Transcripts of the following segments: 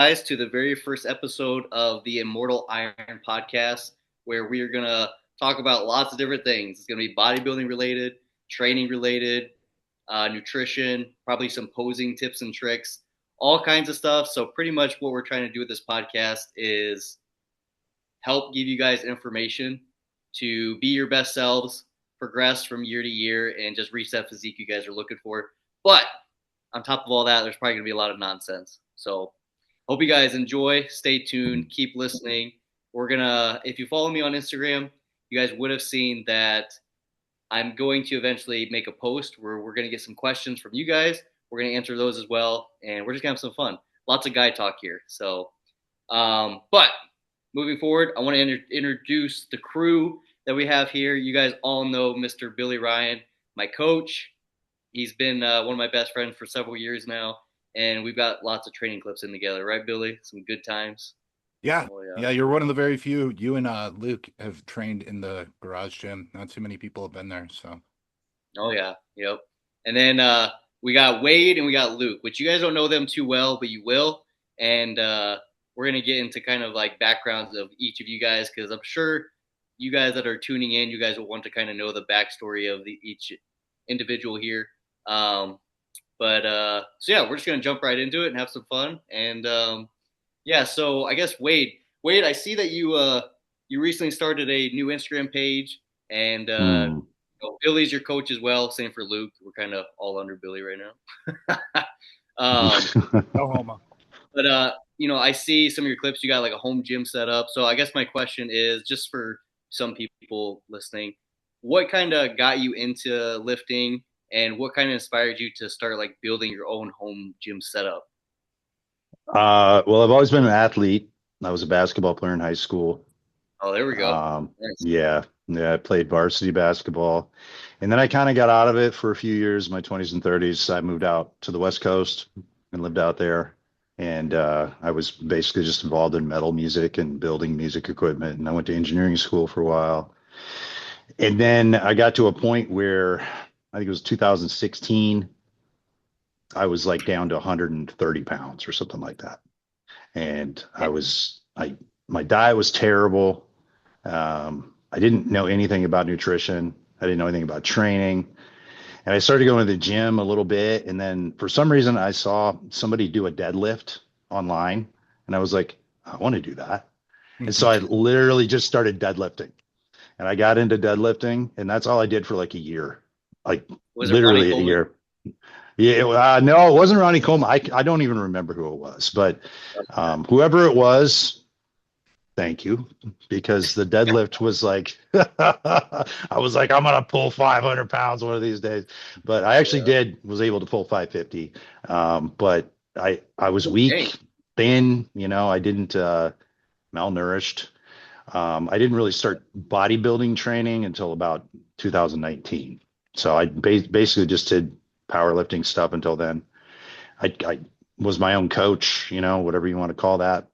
guys, to the very first episode of the Immortal Iron Podcast, where we are going to talk about lots of different things. It's going to be bodybuilding related, training related, nutrition, probably some posing tips and tricks, all kinds of stuff. So, pretty much what we're trying to do with this podcast is help give you guys information to be your best selves, progress from year to year, and just reach that physique you guys are looking for. But on top of all that, there's probably going to be a lot of nonsense. So, hope you guys enjoy. Stay tuned. Keep listening. If you follow me on Instagram, you guys would have seen that I'm going to eventually make a post where we're going to get some questions from you guys. We're going to answer those as well, and we're just going to have some fun. Lots of guy talk here. So, but moving forward, I want to introduce the crew that we have here. You guys all know Mr. Billy Ryan, my coach. He's been one of my best friends for several years now. And we've got lots of training clips in together, right, Billy? Some good times. Yeah. Yeah, you're one of the very few. You and Luke have trained in the garage gym. Not too many people have been there, so. Oh yeah, yep. And then we got Wade and we got Luke, which you guys don't know them too well, but you will. And we're gonna get into kind of like backgrounds of each of you guys because I'm sure you guys that are tuning in, you guys will want to kind of know the backstory of each individual here. So yeah, we're just gonna jump right into it and have some fun. And yeah, so I guess Wade, I see that you recently started a new Instagram page, and Billy's your coach as well. Same for Luke. We're kind of all under Billy right now. No homo. But I see some of your clips. You got like a home gym set up. So I guess my question is, just for some people listening, what kind of got you into lifting? And what kind of inspired you to start like building your own home gym setup? Well, I've always been an athlete. I was a basketball player in high school. Oh, there we go. Nice. Yeah, I played varsity basketball, and then I kind of got out of it for a few years, my 20s and 30s. I moved out to the West Coast and lived out there, and I was basically just involved in metal music and building music equipment. And I went to engineering school for a while, and then I got to a point where I think it was 2016. I was like down to 130 pounds or something like that. And my diet was terrible. I didn't know anything about nutrition. I didn't know anything about training. And I started going to the gym a little bit. And then for some reason, I saw somebody do a deadlift online. And I was like, I want to do that. And so I literally just started deadlifting. And I got into deadlifting. And that's all I did for like a year. Like literally a year. Yeah, no, it wasn't Ronnie Coleman. I don't even remember who it was, but whoever it was, thank you, because the deadlift was like, I was like, I'm gonna pull 500 pounds one of these days, but I actually was able to pull 550. But I was weak, thin, I didn't malnourished. I didn't really start bodybuilding training until about 2019. So I basically just did powerlifting stuff until then. I was my own coach, whatever you want to call that.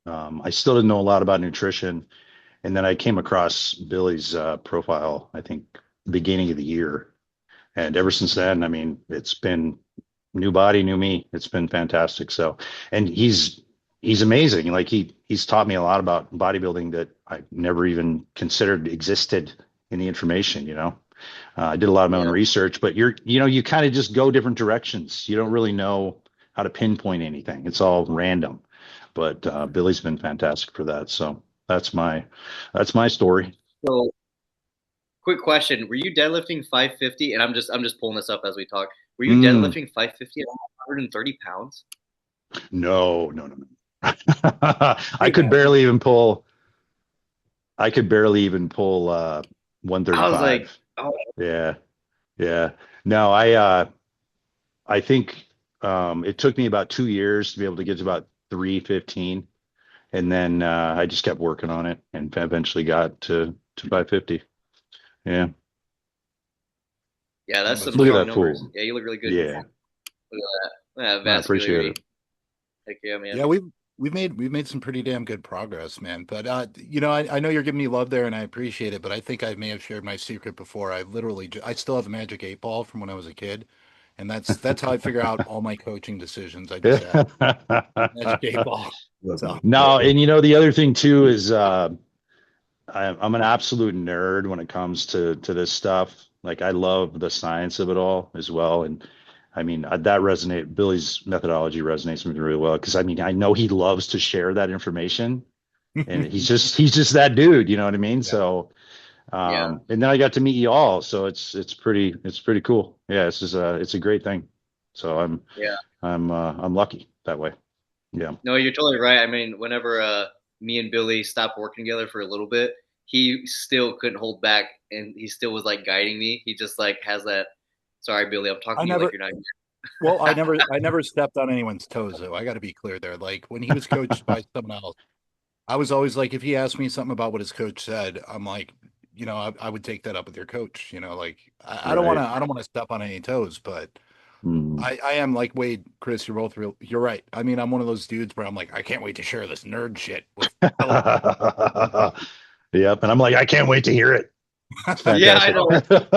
I still didn't know a lot about nutrition. And then I came across Billy's profile, I think, beginning of the year. And ever since then, I mean, it's been new body, new me. It's been fantastic. So, and he's amazing. Like he's taught me a lot about bodybuilding that I never even considered existed in the information, I did a lot of my own research, but you kind of just go different directions. You don't really know how to pinpoint anything. It's all random, but Billy's been fantastic for that. So that's my story. So quick question. Were you deadlifting 550? And I'm just pulling this up as we talk. Were you deadlifting 550 at 130 pounds? No. I could barely even pull 135. I was like, oh. Yeah. No, I think it took me about 2 years to be able to get to about 315. And then I just kept working on it and eventually got to 550. Yeah. Yeah, that's some look at that numbers. Pool. Yeah, you look really good. Yeah. Look at that. I appreciate it. Heck yeah, man. Yeah, we've made some pretty damn good progress, man. But I know you're giving me love there, and I appreciate it. But I think I may have shared my secret before. I still have a magic 8 ball from when I was a kid, And that's how I figure out all my coaching decisions. I just educate ball. So. No, and the other thing too is I'm an absolute nerd when it comes to this stuff. Like I love the science of it all as well. And I mean Billy's methodology resonates with me really well because I mean I know he loves to share that information, and he's just that dude. You know what I mean? Yeah. So. And then I got to meet you all, so it's pretty cool. Yeah, it's a great thing. So I'm lucky that way. Yeah. No, you're totally right. I mean, whenever me and Billy stopped working together for a little bit, he still couldn't hold back, and he still was like guiding me. He just like has that. Sorry, Billy, I'm talking to you like you're not here. Well, I never stepped on anyone's toes though. I got to be clear there. Like when he was coached by someone else, I was always like, if he asked me something about what his coach said, I'm like, I would take that up with your coach. Like I don't want to step on any toes, but I am like Wade, Chris. You're both real. You're right. I mean, I'm one of those dudes where I'm like, I can't wait to share this nerd shit with. Yep, and I'm like, I can't wait to hear it. Yeah, I know. But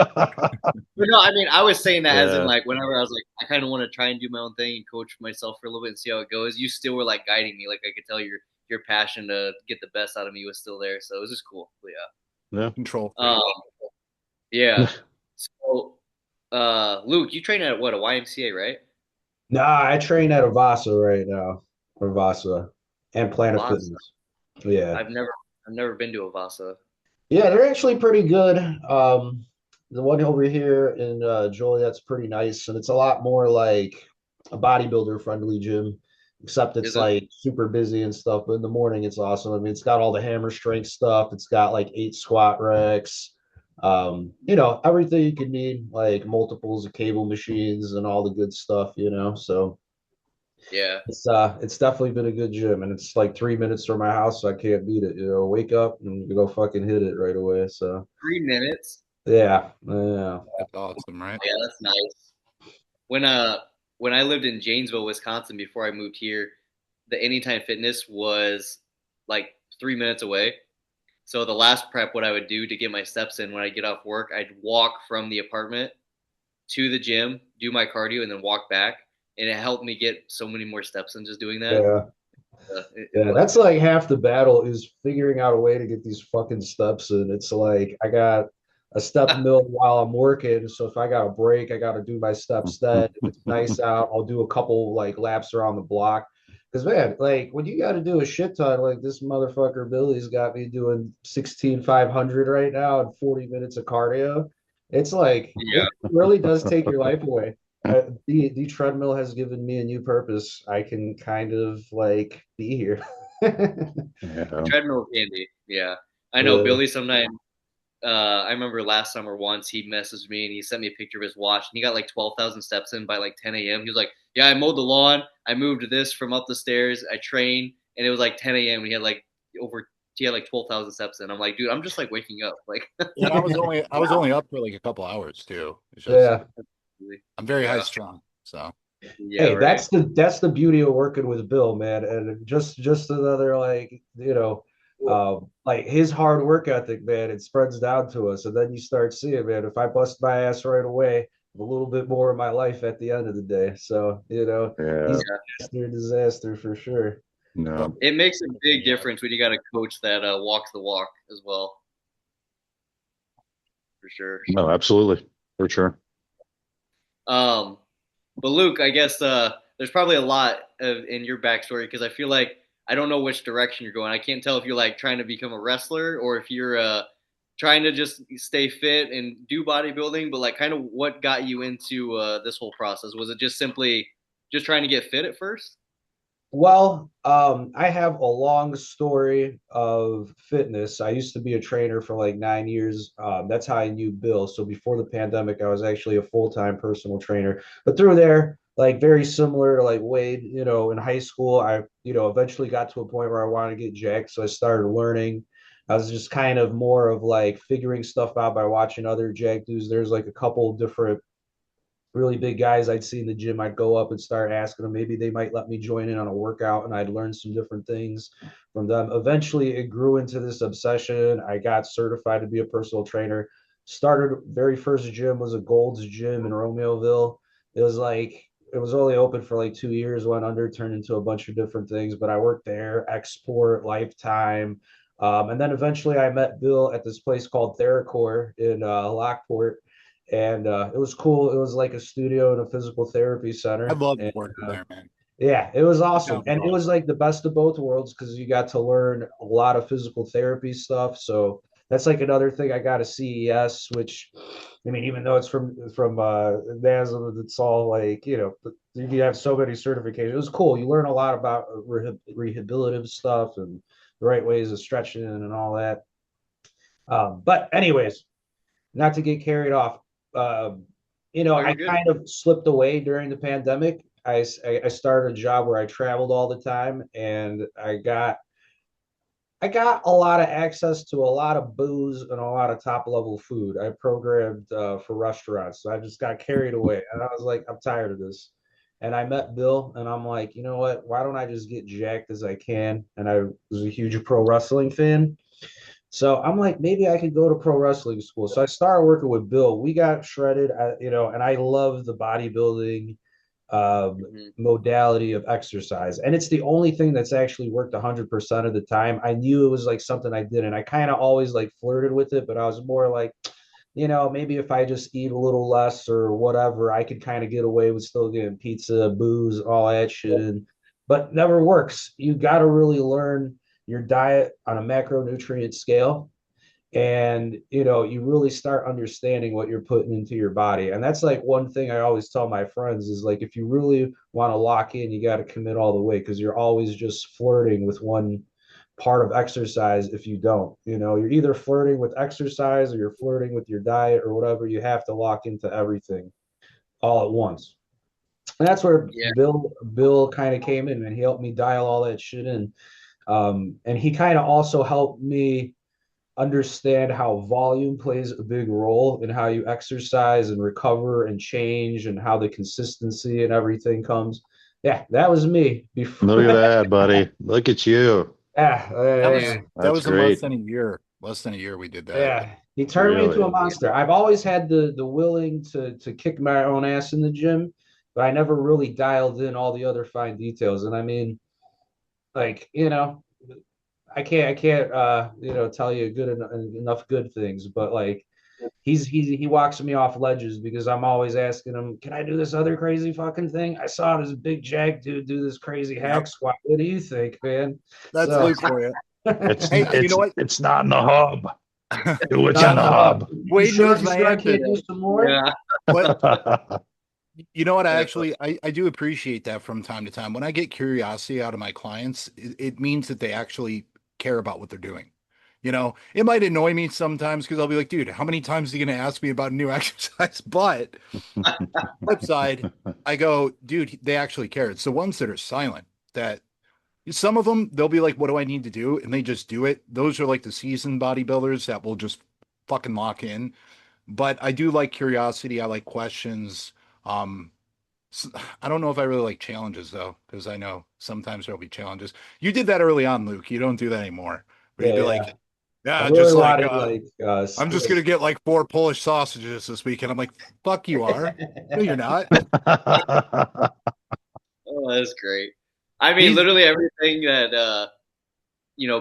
no, I mean, I was saying that as in like whenever I was like, I kind of want to try and do my own thing and coach myself for a little bit and see how it goes. You still were like guiding me. Like I could tell your passion to get the best out of me was still there. So it was just cool. But yeah. Control. Yeah. So, Luke, you train at what, a YMCA, right? Nah, I train at Avasa right now, or Vasa, and Planet Fitness. Yeah, I've never been to Avasa. Yeah, they're actually pretty good. The one over here in Joliet's pretty nice, and it's a lot more like a bodybuilder friendly gym, except it's like super busy and stuff. But in the morning, it's awesome. I mean, it's got all the hammer strength stuff. It's got like 8 squat racks. Everything you could need, like multiples of cable machines and all the good stuff. So yeah, it's definitely been a good gym, and it's like 3 minutes from my house, so I can't beat it. Wake up and go fucking hit it right away. So 3 minutes. Yeah. That's awesome, right? Yeah, that's nice. When I lived in Janesville, Wisconsin, before I moved here, the Anytime Fitness was like 3 minutes away. So the last prep, what I would do to get my steps in when I get off work, I'd walk from the apartment to the gym, do my cardio, and then walk back. And it helped me get so many more steps in just doing that. Yeah. That's like half the battle is figuring out a way to get these fucking steps in. It's like I got a step mill while I'm working. So if I got a break, I got to do my steps then. If it's nice out, I'll do a couple like laps around the block. Because, man, like when you got to do a shit ton, like this motherfucker Billy's got me doing 16,500 right now and 40 minutes of cardio. It's like, It really does take your life away. The treadmill has given me a new purpose. I can kind of like be here. Treadmill candy. Yeah. I know Billy sometimes. I remember last summer once he messaged me and he sent me a picture of his watch and he got like 12,000 steps in by like 10 a.m. He was like, yeah, I mowed the lawn. I moved this from up the stairs. I trained and it was like 10 a.m. and he had like 12,000 steps in. I'm like, dude, I'm just like waking up. Like, yeah, I was only up for like a couple hours too. I'm very high strung. So yeah, hey, right. That's the beauty of working with Bill, man. And just another like, like his hard work ethic, man, it spreads down to us. And then you start seeing, man, if I bust my ass right away, a little bit more of my life at the end of the day. So, he's a disaster for sure. No, it makes a big difference when you got a coach that walks the walk as well. For sure. No, absolutely. For sure. But Luke, I guess there's probably a lot in your backstory because I feel like I don't know which direction you're going. I can't tell if you're like trying to become a wrestler or if you're trying to just stay fit and do bodybuilding, but like kind of what got you into this whole process? Was it just simply just trying to get fit at first? Well, I have a long story of fitness. I used to be a trainer for like 9 years. That's how I knew Bill. So before the pandemic, I was actually a full-time personal trainer. But through there, like very similar to like Wade, in high school, I, eventually got to a point where I wanted to get jacked. So I started learning. I was just kind of more of like figuring stuff out by watching other jack dudes. There's like a couple different really big guys I'd see in the gym. I'd go up and start asking them, maybe they might let me join in on a workout, and I'd learn some different things from them. Eventually it grew into this obsession. I got certified to be a personal trainer. Started very first gym was a Gold's Gym in Romeoville. It was like it was only open for like 2 years, went under, turned into a bunch of different things. But I worked there, Export, Lifetime, and then eventually I met Bill at this place called TheraCore in Lockport, and it was cool. It was like a studio and a physical therapy I center, loved and working there, man. yeah, it was Sit awesome. down And it girl. was like the best of both worlds because you got to learn a lot of physical therapy stuff. So that's like another thing I got a CES, which I mean, even though it's from NASM, it's all like, you have so many certifications. It was cool. You learn a lot about rehabilitative stuff and the right ways of stretching and all that. But anyways, not to get carried off. Um, Oh, I you're good. kind of slipped away during the pandemic. I started a job where I traveled all the time, and I got a lot of access to a lot of booze and a lot of top level food. I programmed for restaurants, so I just got carried away, and I was like, I'm tired of this. And I met Bill, and I'm like, you know what? Why don't I just get jacked as I can? And I was a huge pro wrestling fan. So I'm like, maybe I could go to pro wrestling school. So I started working with Bill. We got shredded, and I love the bodybuilding Mhm. modality of exercise. And it's the only thing that's actually worked 100% of the time. I knew it was like something I did, and I kind of always like flirted with it, but I was more like, maybe if I just eat a little less or whatever, I could kind of get away with still getting pizza, booze, all that shit. But never works. You got to really learn your diet on a macronutrient scale. And, you really start understanding what you're putting into your body. And that's like one thing I always tell my friends is like, if you really want to lock in, you got to commit all the way because you're always just flirting with one part of exercise if you don't. You're either flirting with exercise or you're flirting with your diet or whatever. You have to lock into everything all at once. And that's where Yeah. Bill kind of came in, and he helped me dial all that shit in. And he kind of also helped me understand how volume plays a big role in how you exercise and recover and change and how the consistency and everything comes. Yeah, that was me before. Look at that, buddy. Look at you. Yeah, That Yeah. was that That's was in less great. than a year. Less than a year we did that. yeah. He turned me into a Really. monster. I've always had the willing to kick my own ass in the gym, but I never really dialed in all the other fine details. And I mean, like, I can't tell you enough good things, but like he walks me off ledges because I'm always asking him, can I do this other crazy fucking thing? I saw this big jack dude do this crazy hack Yep. squat. What do you think, man? That's So Luke for you. It's Hey, you know what? it's not in the hub. Do what's in not the the hub. You Wade sure, knows you my sure I answer. can't do some more? Yeah. But you know what? Yeah. I do appreciate that from time to time. When I get curiosity out of my clients, it means that they actually care about what they're doing. It might annoy me sometimes because I'll be like, dude, how many times are you going to ask me about a new exercise? But flip side, I go, dude, they actually care. It's the ones that are silent that some of them, they'll be like, what do I need to do? And they just do it. Those are like the seasoned bodybuilders that will just fucking lock in. But I do like curiosity. I like questions. Um, I don't know if I really like challenges though, because I know sometimes there'll be challenges. You did that early on, Luke. You don't do that anymore. Where you'd Yeah, be yeah. like, I yeah, really just like wanted like I'm just gonna get like 4 Polish sausages this weekend. I'm like, fuck you are. No, you're not. Oh, that's great. I mean, He's literally everything that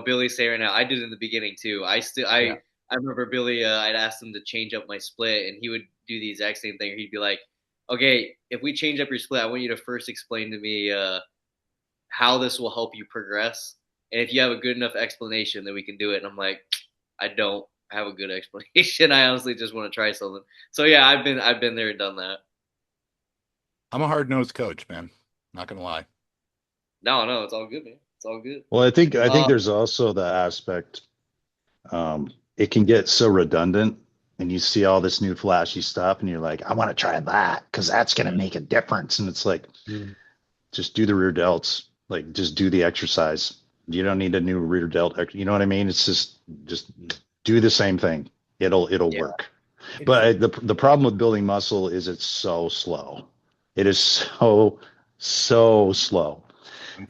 Billy's saying right now, I did in the beginning too. Yeah. I remember Billy. I'd asked him to change up my split, and he would do the exact same thing. He'd be like, "Okay, if we change up your split, I want you to first explain to me how this will help you progress, and if you have a good enough explanation, then we can do it." And I'm like, I don't have a good explanation. I honestly just want to try something. So yeah, I've been there and done that. I'm a hard-nosed coach, man. Not gonna lie. No, it's all good, man. It's all good. Well, I think Uh, there's also the aspect, it can get so redundant and you see all this new flashy stuff and you're like, I want to try that because that's going to make a difference. And it's like, Mm. just do the rear delts, like just do the exercise. You don't need a new rear delt. You know what I mean? It's just do the same thing. It'll yeah. work. But the problem with building muscle is it's so slow. It is so slow.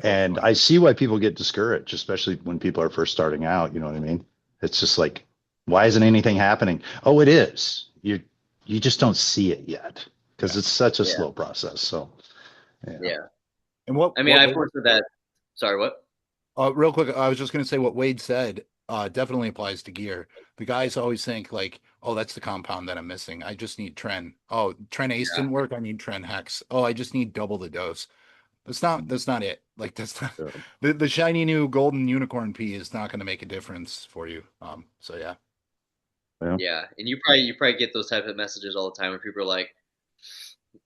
And Unfortunately. I see why people get discouraged, especially when people are first starting out. You know what I mean? It's just like, why isn't anything happening? Oh, it is. You just don't see it yet. because it's such a slow process. So, yeah. And what I mean, I've worked with that. Sorry, what? Real quick, I was just going to say what Wade said definitely applies to gear. The guys always think like, oh, that's the compound that I'm missing. I just need Tren. Oh, Tren Ace didn't work. I need Tren Hex. Oh, I just need double the dose. That's not it. Like that's not the shiny new golden unicorn P is not going to make a difference for you. So yeah. Yeah, and you probably get those type of messages all the time where people are like,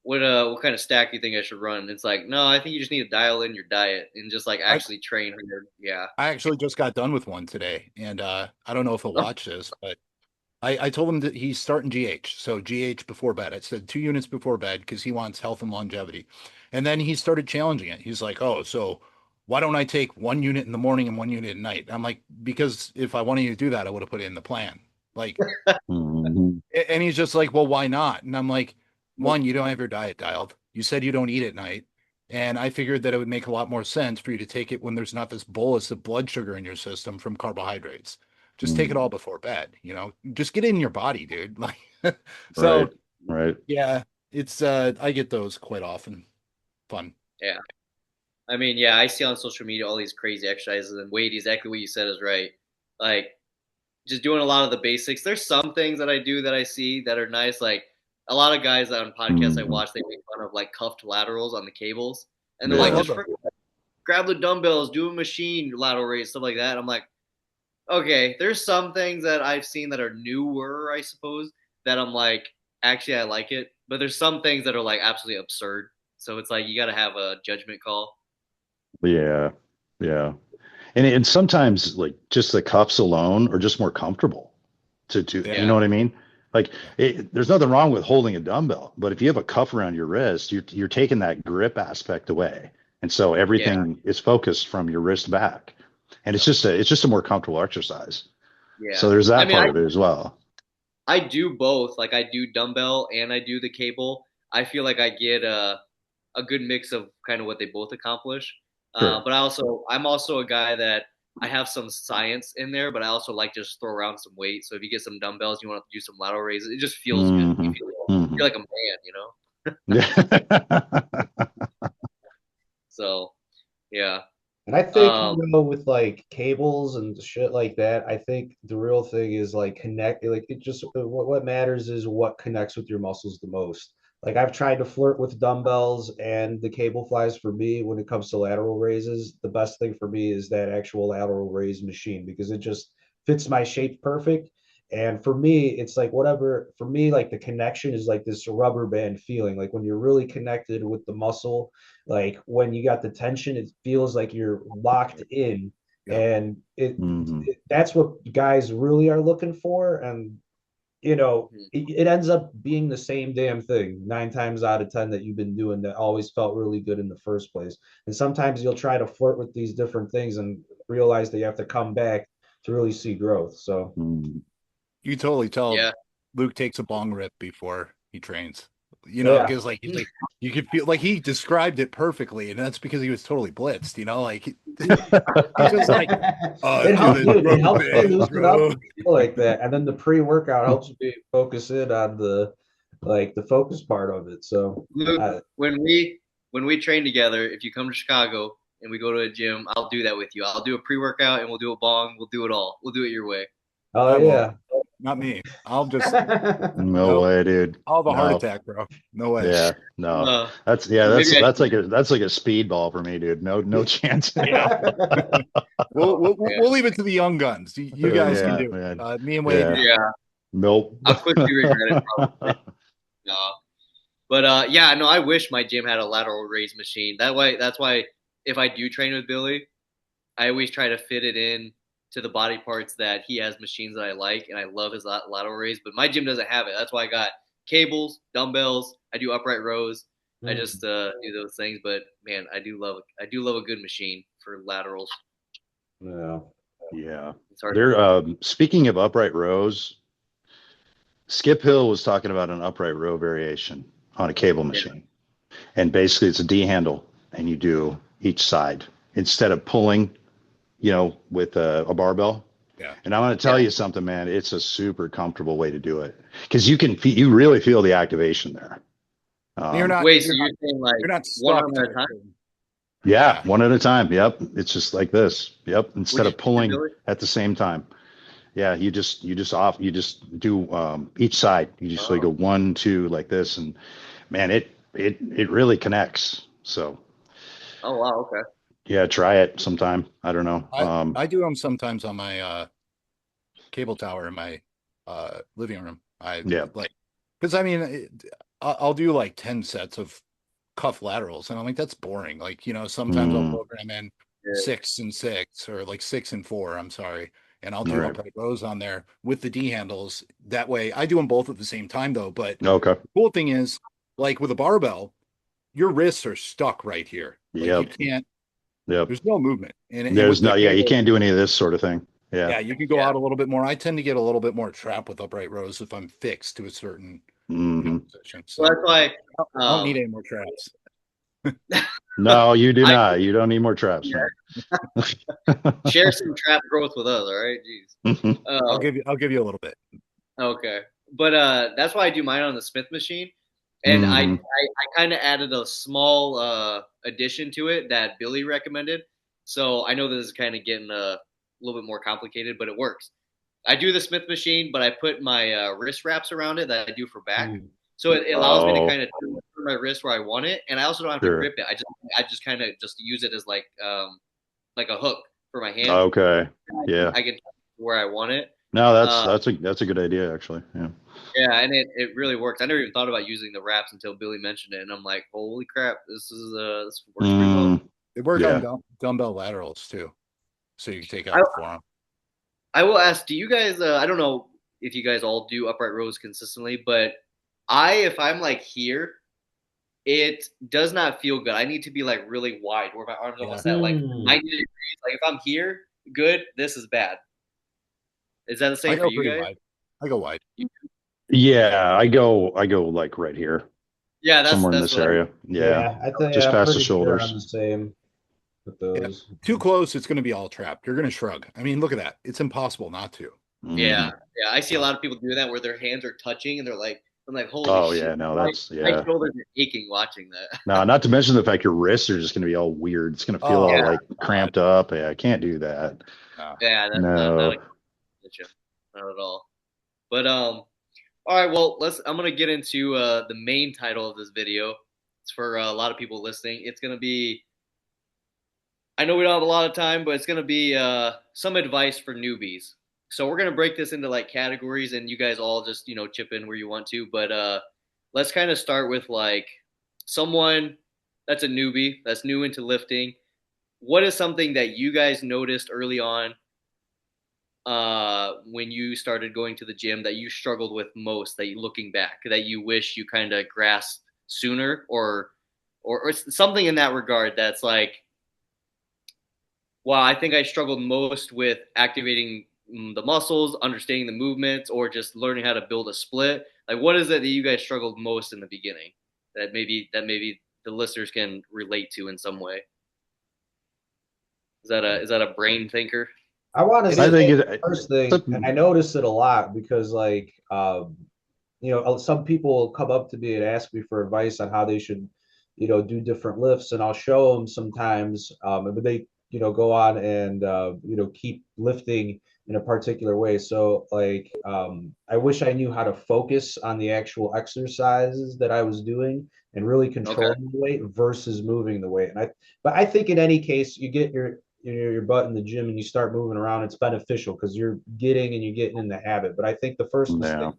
what kind of stack do you think I should run? And it's like, no, I think you just need to dial in your diet and just like actually train hard. Yeah. I actually just got done with one today, and I don't know if he'll watch this, but I told him that he's starting GH. So GH before bed. I said 2 units before bed because he wants health and longevity. And then he started challenging it. He's like, oh, so why don't I take 1 unit in the morning and 1 unit at night? I'm like, because if I wanted you to do that, I would have put it in the plan. Like, and he's just like, well, why not? And I'm like, one, you don't have your diet dialed. You said you don't eat at night. And I figured that it would make a lot more sense for you to take it when there's not this bolus of blood sugar in your system from carbohydrates. Just take it all before bed, just get it in your body, dude. Like, so right. Yeah, it's, I get those quite often. Fun. Yeah. I mean, yeah, I see on social media all these crazy exercises, and Wade, exactly what you said is right. Like, just doing a lot of the basics. There's some things that I do that I see that are nice. Like, a lot of guys on podcasts I watch, they make fun of like cuffed laterals on the cables, and they're like, just grab the dumbbells, do a machine lateral raise, stuff like that. I'm like, okay, there's some things that I've seen that are newer, I suppose, that I'm like, actually I like it, but there's some things that are like absolutely absurd. So it's like you got to have a judgment call. Yeah, and sometimes like just the cuffs alone are just more comfortable to you know what I mean? Like, there's nothing wrong with holding a dumbbell, but if you have a cuff around your wrist, you're taking that grip aspect away, and so everything is focused from your wrist back, and it's just a more comfortable exercise. Yeah. So there's that part of it as well. I do both. Like, I do dumbbell and I do the cable. I feel like I get a good mix of kind of what they both accomplish. Sure. But I'm also a guy that I have some science in there, but I also like to just throw around some weight. So if you get some dumbbells, you want to do some lateral raises, it just feels good. You feel like a man, So, yeah. And I think, with like cables and shit like that, I think the real thing is like connect. Like, it just, what matters is what connects with your muscles the most. Like, I've tried to flirt with dumbbells and the cable flies. For me, when it comes to lateral raises, the best thing for me is that actual lateral raise machine, because it just fits my shape perfect. And for me, it's like whatever, for me, like the connection is like this rubber band feeling. Like when you're really connected with the muscle, like when you got the tension, it feels like you're locked in. And that's what guys really are looking for. And it ends up being the same damn thing 9 times out of 10 that you've been doing that always felt really good in the first place. And sometimes you'll try to flirt with these different things and realize that you have to come back to really see growth. So you totally tell Luke takes a bong rip before he trains, because like he's like, you can feel like he described it perfectly, and that's because he was totally blitzed, like he's just like, it helps me loosen up like that, and then the pre-workout helps me focus in on the focus part of it. So Luke, when we train together, if you come to Chicago and we go to a gym, I'll do that with you. I'll do a pre-workout and we'll do a bong. We'll do it all. We'll do it your way. Oh yeah. Not me. I'll just no way, dude. I'll have a heart attack, bro. No way. Yeah, no. That's like a speedball for me, dude. No chance. Yeah. we'll leave it to the young guns. You guys can do it. Me and Wade. Yeah. Nope. I'll quickly regret it, probably. No. But I wish my gym had a lateral raise machine. That's why if I do train with Billy, I always try to fit it in to the body parts that he has machines that I like, and I love his lateral raise, but my gym doesn't have it. That's why I got cables, dumbbells. I do upright rows. I just do those things, but man, I do love a good machine for laterals. Yeah. They're speaking of upright rows, Skip Hill was talking about an upright row variation on a cable machine, and basically it's a D handle, and you do each side instead of pulling with a barbell. Yeah. And I'm going to tell you something, man. It's a super comfortable way to do it because you really feel the activation there. You're not. Wait, so you're saying like You're not one stuck arm to at a it. time? Yeah, one at a time. Yep. It's just like this. Yep. Instead Would of pulling you do it? at the same time. Yeah, you just do each side. You just like go 1, 2 like this, and man, it really connects. So Oh wow, okay. yeah, try it sometime. I don't know. I do them sometimes on my cable tower in my living room. Yeah. Like, because I mean, I'll do like 10 sets of cuff laterals, and I'm like, that's boring. Like, sometimes I'll program in 6 and 6, or like 6 and 4. I'm sorry, and I'll do Right. upright rows on there with the D handles. That way, I do them both at the same time though. But Okay. the cool thing is, like with a barbell, your wrists are stuck right here. Like Yep. you can't. Yep. There's no movement. And There's with the no. Yeah, you cable, can't do any of this sort of thing. yeah, Yeah. you can go out a little bit more. I tend to get a little bit more trapped with upright rows if I'm fixed to a certain Hmm. position. So So that's why I don't need any more traps. No, you do not. You don't need more traps, share some trap growth with us. All right, jeez. man. I'll give you a little bit. Okay, but that's why I do mine on the Smith machine, and I kind of added a small addition to it that Billy recommended. So I know this is kind of getting a little bit more complicated, but it works. I do the Smith machine, but I put my wrist wraps around it that I do for back. So it allows me to kind of turn my wrist where I want it, and I also don't have to grip it. I just kind of just use it as like a hook for my hand. Okay. Yeah. I can turn it where I want it. No, that's a good idea actually. Yeah. Yeah, and it really works. I never even thought about using the wraps until Billy mentioned it, and I'm like, holy crap, this works pretty well. They work Yeah. on dumbbell laterals too, so you can take out the forearm. I will ask, do you guys? I don't know if you guys all do upright rows consistently, but if I'm like here, it does not feel good. I need to be like really wide, where my arms almost at like 90 degrees. Like if I'm here, good. This is bad. Is that the same for you guys? Wide. I go wide. Yeah, I go like right here. Yeah, somewhere in this area. Yeah. I think Just I'm past the pretty sure shoulders. I'm the same with those. Yeah. Too close, it's going to be all trapped. You're going to shrug. I mean, look at that. It's impossible not to. Yeah. I see a lot of people do that where their hands are touching and they're like, I'm like, holy shit. Yeah, no, that's My shoulders are aching watching that. No, not to mention the fact your wrists are just going to be all weird. It's going to feel all like cramped up. Yeah, I can't do that. Yeah, that's not at all. But all right, well, I'm gonna get into the main title of this video. It's for a lot of people listening. It's gonna be, I know we don't have a lot of time, but it's gonna be some advice for newbies. So we're gonna break this into like categories, and you guys all just chip in where you want to. But let's kind of start with like someone that's a newbie that's new into lifting. What is something that you guys noticed early on when you started going to the gym that you struggled with most, that you looking back, that you wish you kind of grasped sooner, or something in that regard that's like, wow, I think I struggled most with activating the muscles, understanding the movements, or just learning how to build a split? Like, what is it that you guys struggled most in the beginning that maybe the listeners can relate to in some way? Is that a brain thinker? I want to say the first thing, and I noticed it a lot because, like, some people come up to me and ask me for advice on how they should, do different lifts, and I'll show them sometimes, but they, go on and, keep lifting in a particular way. So, like, I wish I knew how to focus on the actual exercises that I was doing and really controlling the weight versus moving the weight. But I think in any case, you get your butt in the gym and you start moving around, it's beneficial because you're getting in the habit. But I think the first mistake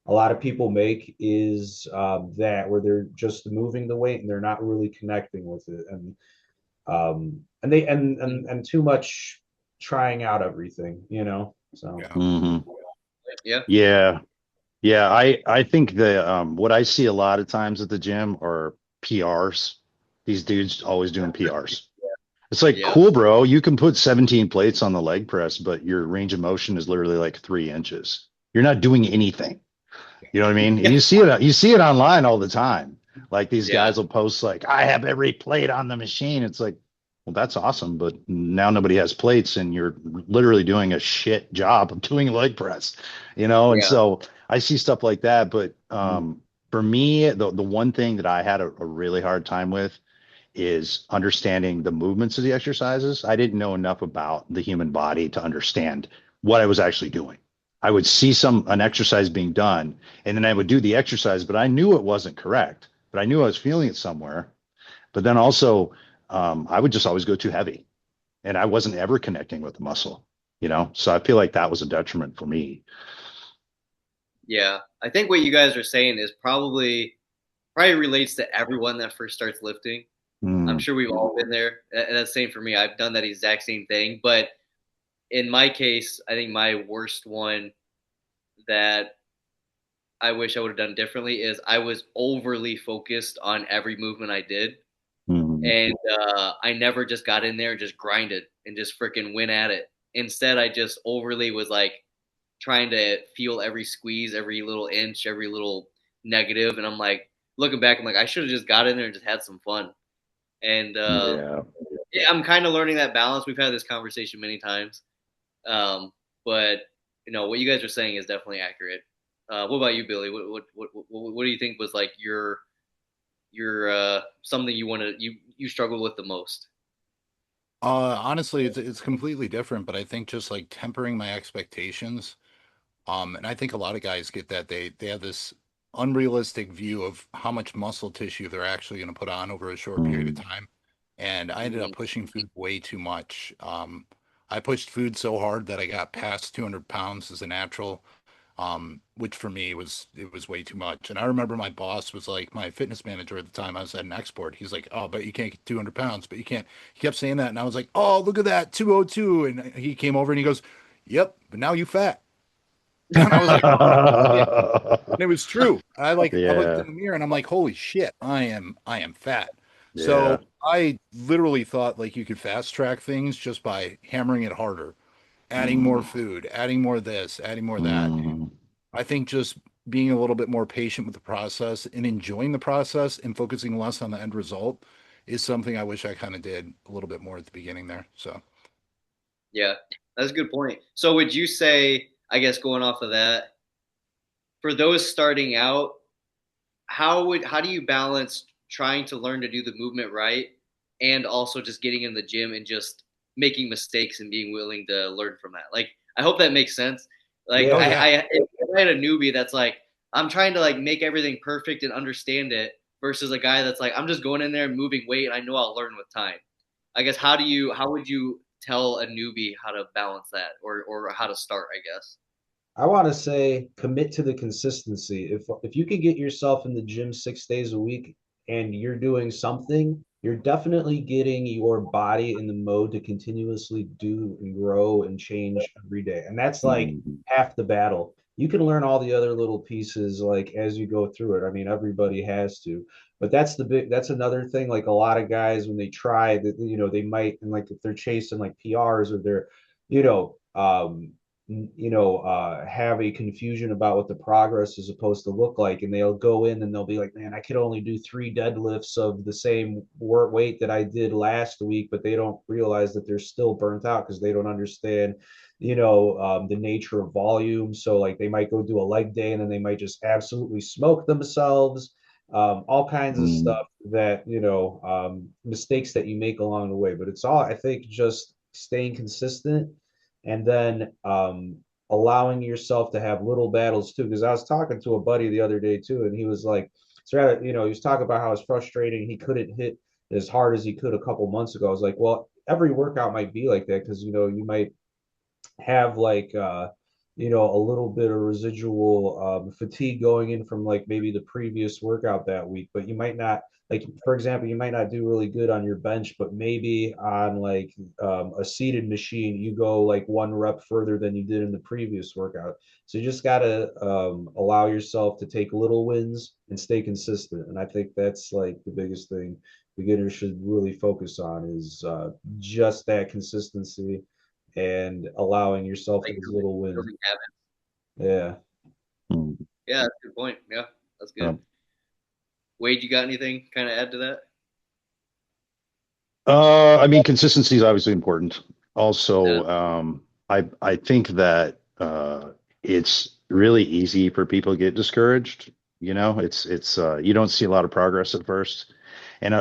a lot of people make is that where they're just moving the weight and they're not really connecting with it, and too much trying out everything, so I think what I see a lot of times at the gym are PRs. These dudes always doing PRs. It's like, cool, bro. You can put 17 plates on the leg press, but your range of motion is literally like 3 inches. You're not doing anything. You know what I mean? And you see it online all the time. Like these guys will post like, I have every plate on the machine. It's like, well, that's awesome, but now nobody has plates and you're literally doing a shit job of doing leg press, And so I see stuff like that, but For me, the one thing that I had a really hard time with is understanding the movements of the exercises. I didn't know enough about the human body to understand what I was actually doing. I would see an exercise being done, and then I would do the exercise, but I knew it wasn't correct. But I knew I was feeling it somewhere. But then also, I would just always go too heavy, and I wasn't ever connecting with the muscle. So I feel like that was a detriment for me. Yeah, I think what you guys are saying is probably relates to everyone that first starts lifting. I'm sure we've all been there, and that's the same for me. I've done that exact same thing, but in my case, I think my worst one that I wish I would have done differently is I was overly focused on every movement I did, and I never just got in there and just grinded and just freaking went at it. Instead, I just overly was like trying to feel every squeeze, every little inch, every little negative, and I'm like looking back, I'm like I should have just got in there and just had some fun. And yeah, I'm kind of learning that balance. We've had this conversation many times, but what you guys are saying is definitely accurate. What about you, Billy? What do you think was like your something you struggled with the most? Honestly, it's completely different, but I think just like tempering my expectations. And I think a lot of guys get that they have this unrealistic view of how much muscle tissue they're actually going to put on over a short period of time. And I ended up pushing food way too much. I pushed food so hard that I got past 200 pounds as a natural, which for me was way too much. And I remember my boss was like, my fitness manager at the time, I was at an export. He's like, "Oh, but you can't get 200 pounds, but you can't." He kept saying that, and I was like, "Oh, look at that, 202." And he came over and he goes, "Yep, but now you fat." And I was like, "Oh shit." And it was true. I looked in the mirror and I'm like, "Holy shit, I am fat." So I literally thought like you could fast track things just by hammering it harder, adding more food, adding more this, adding more that. I think just being a little bit more patient with the process and enjoying the process and focusing less on the end result is something I wish I kind of did a little bit more at the beginning there. So Yeah, that's a good point. So would you say, I guess going off of that, for those starting out, how do you balance trying to learn to do the movement right and also just getting in the gym and just making mistakes and being willing to learn from that? Like, I hope that makes sense. Like, Yeah. if I had a newbie that's like, I'm trying to like make everything perfect and understand it versus a guy that's like, I'm just going in there and moving weight and I know I'll learn with time. I guess how would you tell a newbie how to balance that or how to start, I guess? I want to say commit to the consistency. If you can get yourself in the gym 6 days a week and you're doing something, you're definitely getting your body in the mode to continuously do and grow and change every day. And that's like half the battle. You can learn all the other little pieces like as you go through it. I mean, everybody has to, but that's another thing. Like a lot of guys when they try that, they might, and like if they're chasing like PRs or they're, you know, have a confusion about what the progress is supposed to look like. And they'll go in and they'll be like, man, I could only do 3 deadlifts of the same weight that I did last week, but they don't realize that they're still burnt out because they don't understand, the nature of volume. So like they might go do a leg day and then they might just absolutely smoke themselves. All kinds of stuff that, mistakes that you make along the way. But it's all, I think, just staying consistent and then allowing yourself to have little battles too. Because I was talking to a buddy the other day too, and he was like, so he was talking about how it's frustrating. He couldn't hit as hard as he could a couple months ago. I was like, well, every workout might be like that because you might have like a little bit of residual fatigue going in from like maybe the previous workout that week, but you might not, like for example, you might not do really good on your bench, but maybe on like a seated machine you go like 1 rep further than you did in the previous workout. So you just got to allow yourself to take little wins and stay consistent, and I think that's like the biggest thing beginners should really focus on is just that consistency and allowing yourself Like those little wins. building habits. Yeah. Yeah, that's a good point. Yeah, that's good. Wade, you got anything kind of add to that? I mean, consistency is obviously important. Also, I think that it's really easy for people to get discouraged You know, it's you don't see a lot of progress at first, and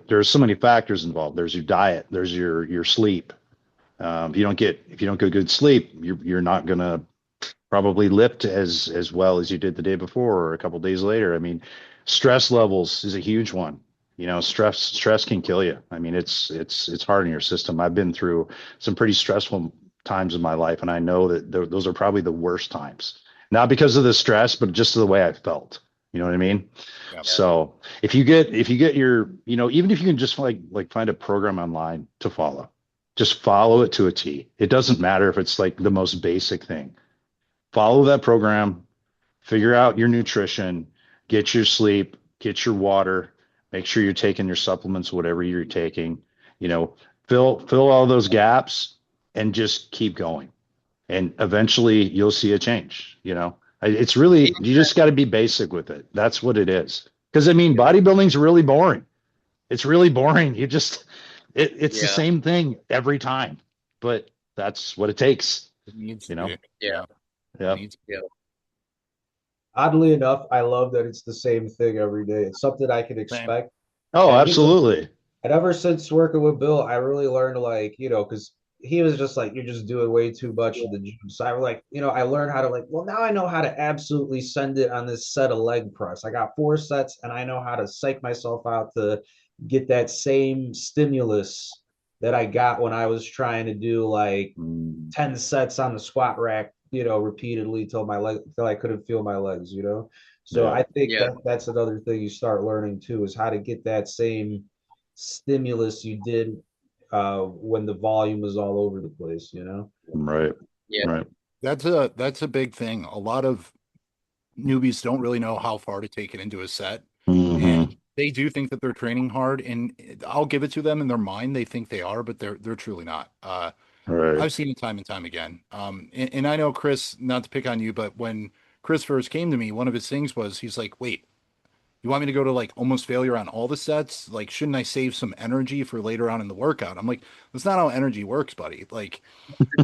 there's so many factors involved. There's your diet, there's your sleep. If you don't get good sleep, you're not gonna probably lift as well as you did the day before or a couple days later. I mean, stress levels is a huge one. You know, stress can kill you. I mean, it's hard on your system. I've been through some pretty stressful times in my life, and I know that those are probably the worst times. Not because of the stress, but just the way I felt. You know what I mean? Yeah. So if you get your, you know, even if you can just like find a program online to follow, just follow it to a T. It doesn't matter if it's like the most basic thing. Follow that program, figure out your nutrition, get your sleep, get your water, make sure you're taking your supplements, whatever you're taking, you know, fill all those gaps and just keep going. And eventually you'll see a change, you know. It's really, you just got to be basic with it. That's what it is. Because I mean, bodybuilding's really boring. It's really boring. It's the same thing every time, but that's what it takes, It needs you to know? be. Yeah. It needs to be. Oddly enough, I love that it's the same thing every day. It's something I can Same. expect. Oh, And absolutely. and ever since working with Bill, I really learned, like, because he was just like, you're just doing way too much in the gym. So I was like, I learned how to, like, well, now I know how to absolutely send it on this set of leg press. I got 4 sets and I know how to psych myself out to get that same stimulus that I got when I was trying to do like 10 sets on the squat rack, repeatedly till I couldn't feel my legs. So Yeah. I think that's another thing you start learning too, is how to get that same stimulus you did when the volume was all over the place. Right. Yeah. Right. That's a big thing. A lot of newbies don't really know how far to take it into a set. Hmm. And they do think that they're training hard, and I'll give it to them in their mind. They think they are, but they're truly not. Right. I've seen it time and time again. And I know Chris, not to pick on you, but when Chris first came to me, one of his things was he's like, wait, you want me to go to like almost failure on all the sets? Like, shouldn't I save some energy for later on in the workout? I'm like, that's not how energy works, buddy. Like,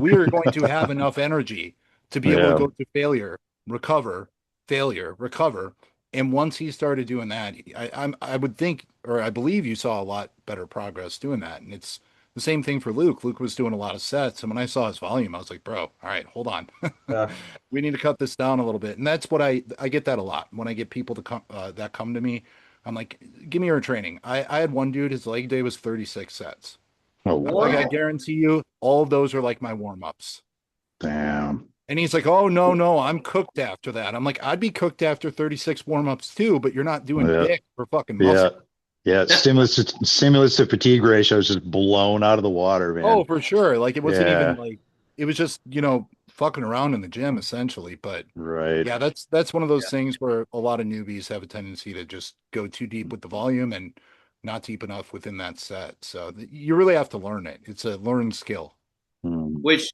we are going to have enough energy to be able to Yeah. go to failure, recover, failure, recover. And once he started doing that, I would think, or I believe you saw a lot better progress doing that. And it's the same thing for Luke. Luke was doing a lot of sets, and when I saw his volume, I was like, bro, all right, hold on. uh, We need to cut this down a little bit. And that's what I get that a lot when I get people to come that come to me. I'm like, give me your training. I had one dude, his leg day was 36 sets. Oh, I'm like, I wow. guarantee you, all of those are like my warm-ups. Damn. And he's like, oh, no, I'm cooked after that. I'm like, I'd be cooked after 36 warm-ups too, but you're not doing Yeah. dick for fucking Yeah. muscle. Yeah. Stimulus to fatigue ratio is just blown out of the water, Oh, man. for sure. Like, it wasn't even Yeah. like, it was just, fucking around in the gym essentially. But Right. yeah, that's one of those things where a lot of newbies have a tendency to just go too deep with the volume and not deep enough within that set. So you really have to learn it. It's a learned skill. Which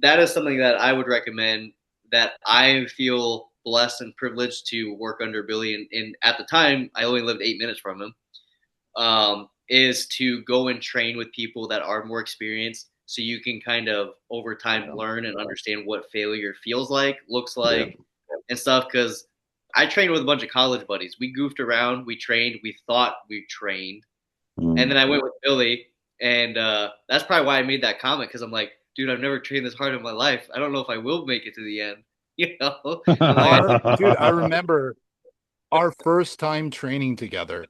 that is something that I would recommend, that I feel blessed and privileged to work under Billy. And at the time, I only lived 8 minutes from him. Is to go and train with people that are more experienced, so you can kind of over time learn and understand what failure feels like, looks like, and stuff. Because I trained with a bunch of college buddies. We goofed around, we trained, we thought we trained, and then I went with Billy, and that's probably why I made that comment, because I'm like, dude, I've never trained this hard in my life. I don't know if I will make it to the end. I'm like, Dude, I remember our first time training together.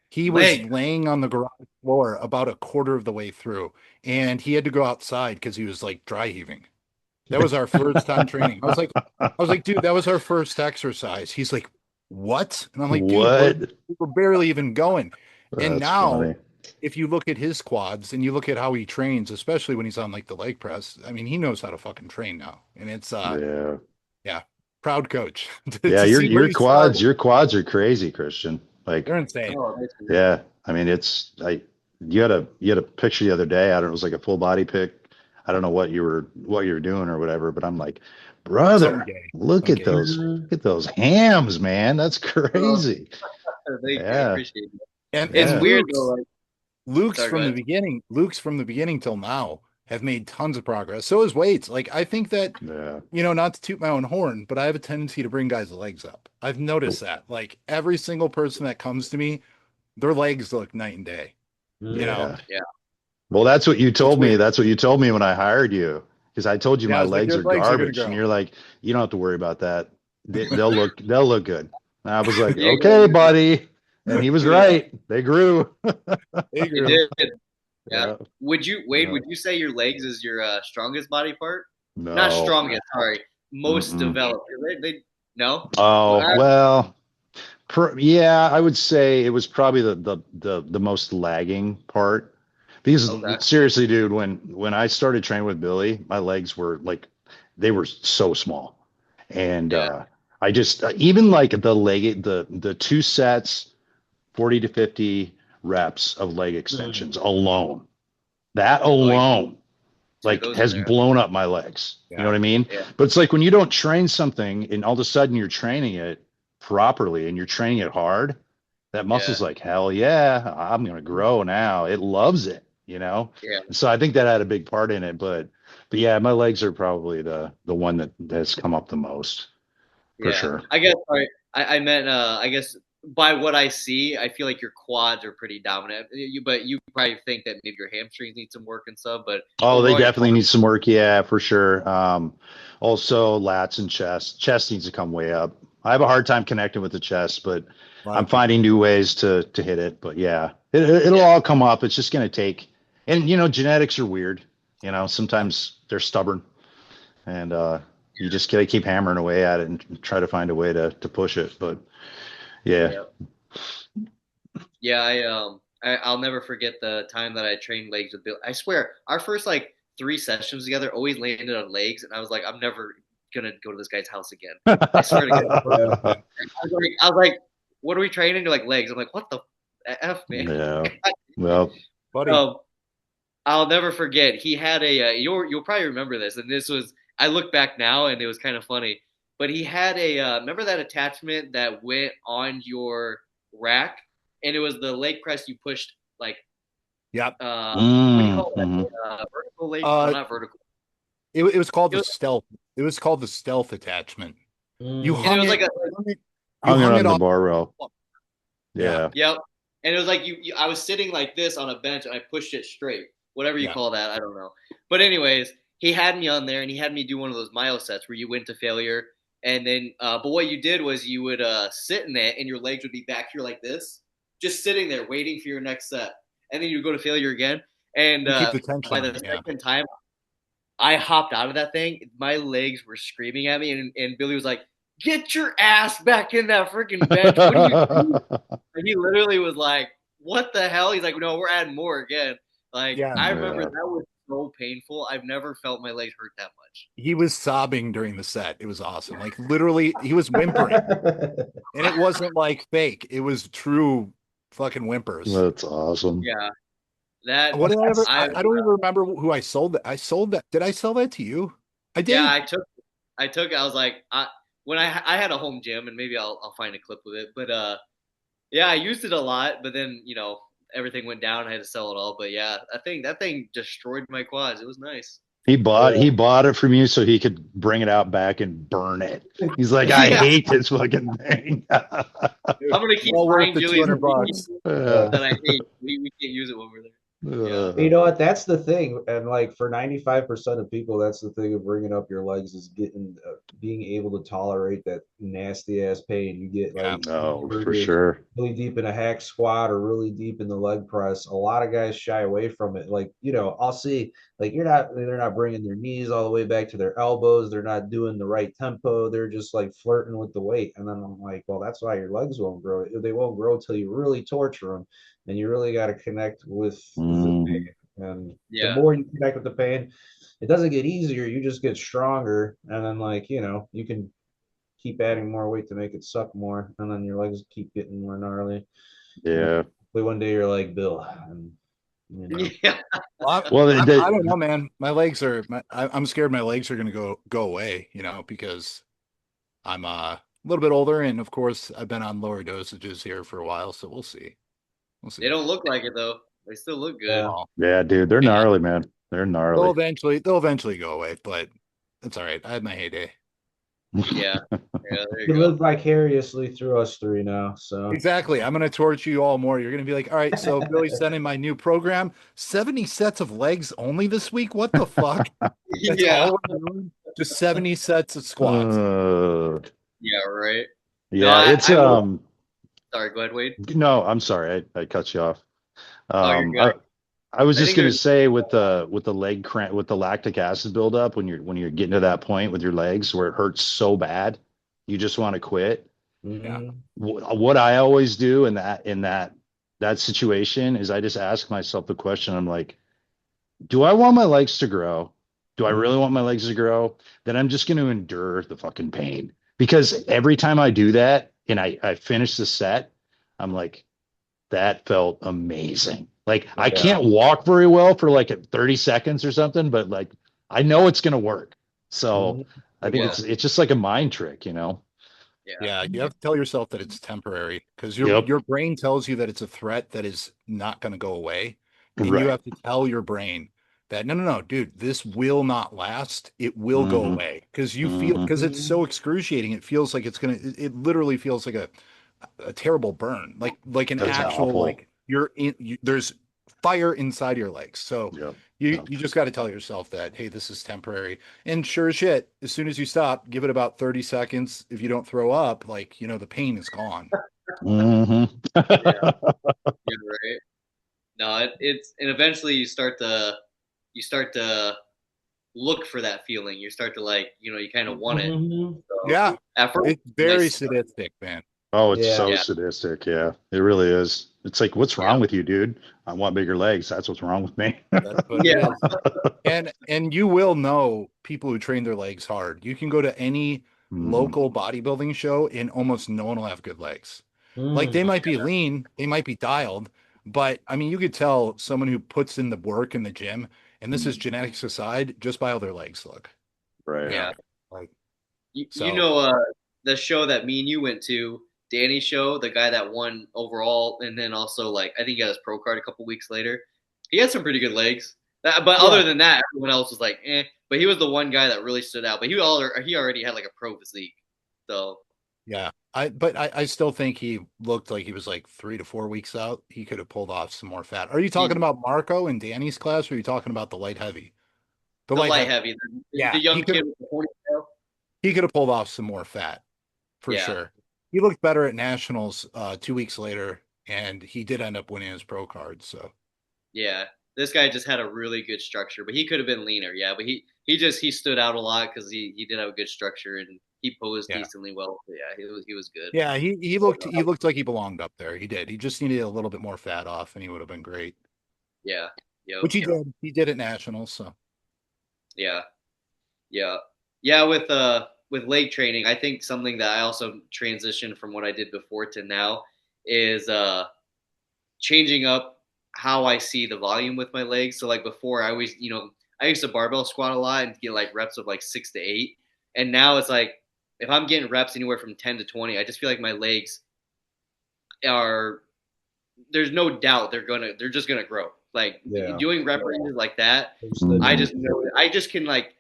He was laying on the garage floor about a quarter of the way through, and he had to go outside because he was like dry heaving. That was our first time training. I was like, dude, that was our first exercise. He's like, what? And I'm like, dude, What? we're barely even going. And That's now, funny. if you look at his quads and you look at how he trains, especially when he's on like the leg press, I mean, he knows how to fucking train now. And it's Yeah. proud coach. Yeah, To see where he started. your quads are crazy, Christian. Like, They're insane. yeah. I mean, you had a picture the other day. I don't know, it was like a full body pic. I don't know what you were doing or whatever, but I'm like, brother, look at those hams, man. That's crazy. I appreciate it. And It's weird though. Luke's Sorry, from go the ahead. beginning. Luke's from the beginning till now have made tons of progress. So is weights. Like I think that, Yeah. not to toot my own horn, but I have a tendency to bring guys' legs up. I've noticed that. Like every single person that comes to me, their legs look night and day. Yeah. Yeah. Well, that's what you told me. weird. That's what you told me when I hired you. Because I told you Yeah, my I was like, legs your are legs are gonna garbage. And grow. you're like, you don't have to worry about that. They'll look good. And I was like, Yeah, okay, buddy. And he was right. They grew. They it grew. did. Yeah. Yeah. Wade, Yeah. would you say your legs is your strongest body part? Not No. strongest, sorry. Most Mm-mm. developed. No? Oh, well, yeah, I would say it was probably the most lagging part. Because Okay. seriously, dude, when I started training with Billy, my legs were like they were so small. And Yeah. I just even like the two sets, 40 to 50 reps of leg extensions alone. That alone Dude, like those has are blown up my legs. You know Yeah. what I mean? Yeah. But it's like when you don't train something and all of a sudden you're training it properly and you're training it hard, that muscle's like, hell yeah, I'm gonna grow now. It loves it, Yeah. And so I think that had a big part in it. But yeah, my legs are probably the one that has come up the most for Yeah. sure. I guess sorry. I meant I guess by what I see, I feel like your quads are pretty dominant. But you probably think that maybe your hamstrings need some work and stuff. But Oh, they overall, your definitely need some work. Yeah, for sure. Also lats and chest. Chest needs to come way up. I have a hard time connecting with the chest, but A lot I'm of people. finding new ways to hit it. But yeah, it'll all come up. It's just going to take, and genetics are weird. Sometimes they're stubborn, and you just gotta keep hammering away at it and try to find a way to push it. But yeah, Yeah, I'll never forget the time that I trained legs with Bill. I swear, our first like 3 sessions together always landed on legs, and I was like, I'm never gonna go to this guy's house again. I swear to God. I was like, what are we training? They're like legs. I'm like, what the f, man? yeah. Well, Buddy. I'll never forget. He had a you'll probably remember this, and this was I look back now, and it was kind of funny. But he had a remember that attachment that went on your rack, and it was the leg press you pushed like Yep. what do you call that? Vertical leg? No, not vertical. It was called the stealth. It was called the stealth attachment. You And it hung was it. like hung it hung on it the off. bar rail. Yeah. Yeah. yep. And it was like I was sitting like this on a bench, and I pushed it straight. Whatever you Yeah. call that, I don't know. But anyways, he had me on there, and he had me do one of those mile sets where you went to failure, and then but what you did was you would sit in it, and your legs would be back here like this, just sitting there waiting for your next set, and then you go to failure again. And You keep the tension by on the it, yeah. second time, I hopped out of that thing. My legs were screaming at me, and Billy was like, "Get your ass back in that freaking bench! What are you doing?" And he literally was like, "What the hell?" He's like, "No, we're adding more again." Like Yeah. I remember that was so painful. I've never felt my legs hurt that much. He was sobbing during the set. It was awesome. Like literally, he was whimpering, and it wasn't like fake. It was true fucking whimpers. That's awesome. Yeah, that. What did I ever? I don't even remember who I sold that. I sold that. Did I sell that to you? I did. yeah, I took. I was like, when I had a home gym, and maybe I'll find a clip of it. But yeah, I used it a lot. But then everything went down. I had to sell it all. But yeah, that thing destroyed my quads. It was nice. He bought it from you so he could bring it out back and burn it. He's like, I hate this fucking thing. I'm gonna keep Well worth buying the Julius $200. that I hate. We can't use it when we're there. You know what? That's the thing, and like for 95% of people, that's the thing of bringing up your legs is being able to tolerate that nasty ass pain you get. Like, no, for sure. Really deep in a hack squat or really deep in the leg press. A lot of guys shy away from it. Like, I'll see like they're not bringing their knees all the way back to their elbows. They're not doing the right tempo. They're just like flirting with the weight. And then I'm like, well, that's why your legs won't grow. They won't grow till you really torture them. And you really got to connect with the pain. And the more you connect with the pain, it doesn't get easier. You just get stronger. And then you can keep adding more weight to make it suck more. And then your legs keep getting more gnarly. Yeah. But one day you're like Bill. And, Yeah. Well, I don't know, man. My legs are. I'm scared my legs are going to go away. Because I'm a little bit older, and of course, I've been on lower dosages here for a while. So we'll see. They don't look like it though. They still look good. Yeah, dude, they're gnarly, man. They're They'll gnarly. eventually go away, but it's all right. I had my heyday. Yeah. Yeah, there you You go. live vicariously through us three now, so Exactly. I'm gonna torture you all more. You're gonna be like, all right, so Billy sent in my new program, 70 sets of legs only this week. What the fuck? That's Yeah. all we're doing? Just 70 sets of squats. Uh, Yeah, right. No, yeah, it's I will. Sorry, go ahead, Wade. no, I'm sorry, I cut you off. Oh, you're Um, good. I was I just think gonna there's say with the leg cramp with the lactic acid buildup when you're getting to that point with your legs where it hurts so bad, you just want to quit. Yeah. mhm. What I always do in that situation is I just ask myself the question. I'm like, do I want my legs to grow? Do I really want my legs to grow? Then I'm just going to endure the fucking pain because every time I do that and I finish the set, I'm like, that felt amazing. Like I Yeah. can't walk very well for like 30 seconds or something, but like I know it's going to work. So Mhm. I think yeah, it's just like a mind trick, you know? yeah, Yeah, you have to tell yourself that it's temporary because Yep. your brain tells you that it's a threat that is not going to go away. And you Right. have to tell your brain that no, dude, this will not last. It will go Hmm. away because Hmm. because it's so Mhm. excruciating. It feels like it literally feels like a terrible burn, like an That's actual awful. like there's fire inside your legs. So Yep. Yep. you just got to tell yourself that, hey, this is temporary. And sure as shit, as soon as you stop, give it about 30 seconds. If you don't throw up, like, the pain is gone. Hmm. yeah. You're right. No, it's and eventually you start to look for that feeling. You start to like, you kind of want it. Mhm. So Yeah. at first, It's it might very suck. sadistic, man. Oh, it's Yeah. so Yeah, sadistic. Yeah, it really is. It's like, what's yeah, wrong with you, dude? I want bigger legs. That's what's wrong with me. That's what it yeah, is. And you will know people who train their legs hard. You can go to any Mhm. local bodybuilding show and almost no one will have good legs. Like Mm. they might be lean, they might be dialed, but I mean, you could tell someone who puts in the work in the gym, and this is genetics aside, just by how their legs look. Right. yeah. Like You so. know, the show that me and you went to, Danny's show, the guy that won overall, and then also like I think he got his pro card a couple weeks later. He had some pretty good legs. But Yeah, other than that, everyone else was like, eh. But he was the one guy that really stood out. But he already had like a pro physique. So yeah. I still think he looked like he was like 3 to 4 weeks out. He could have pulled off some more fat. Are you talking he, about Marco and Danny's class, or are you talking about the light heavy? The the light light heavy. heavy, the Yeah, young kid with the ponytail. he could have pulled off some more fat for Yeah, sure. He looked better at nationals 2 weeks later, and he did end up winning his pro card. So yeah. This guy just had a really good structure, but he could have been leaner. Yeah, but he stood out a lot because he did have a good structure and he posed yeah, decently well. So yeah, he was good. yeah, he looked like he belonged up there. He did. He just needed a little bit more fat off, and he would have been great. Yeah, yep, Which he did. He did at nationals. So yeah, yeah, yeah. With leg training, I think something that I also transitioned from what I did before to now is changing up how I see the volume with my legs. So like before, I always I used to barbell squat a lot and get like reps of like 6 to 8, and now it's like if I'm getting reps anywhere from 10 to 20, I just feel like my legs are there's no doubt they're just gonna grow. Like Yeah. doing rep ranges like that, I Mhm. just know I just can like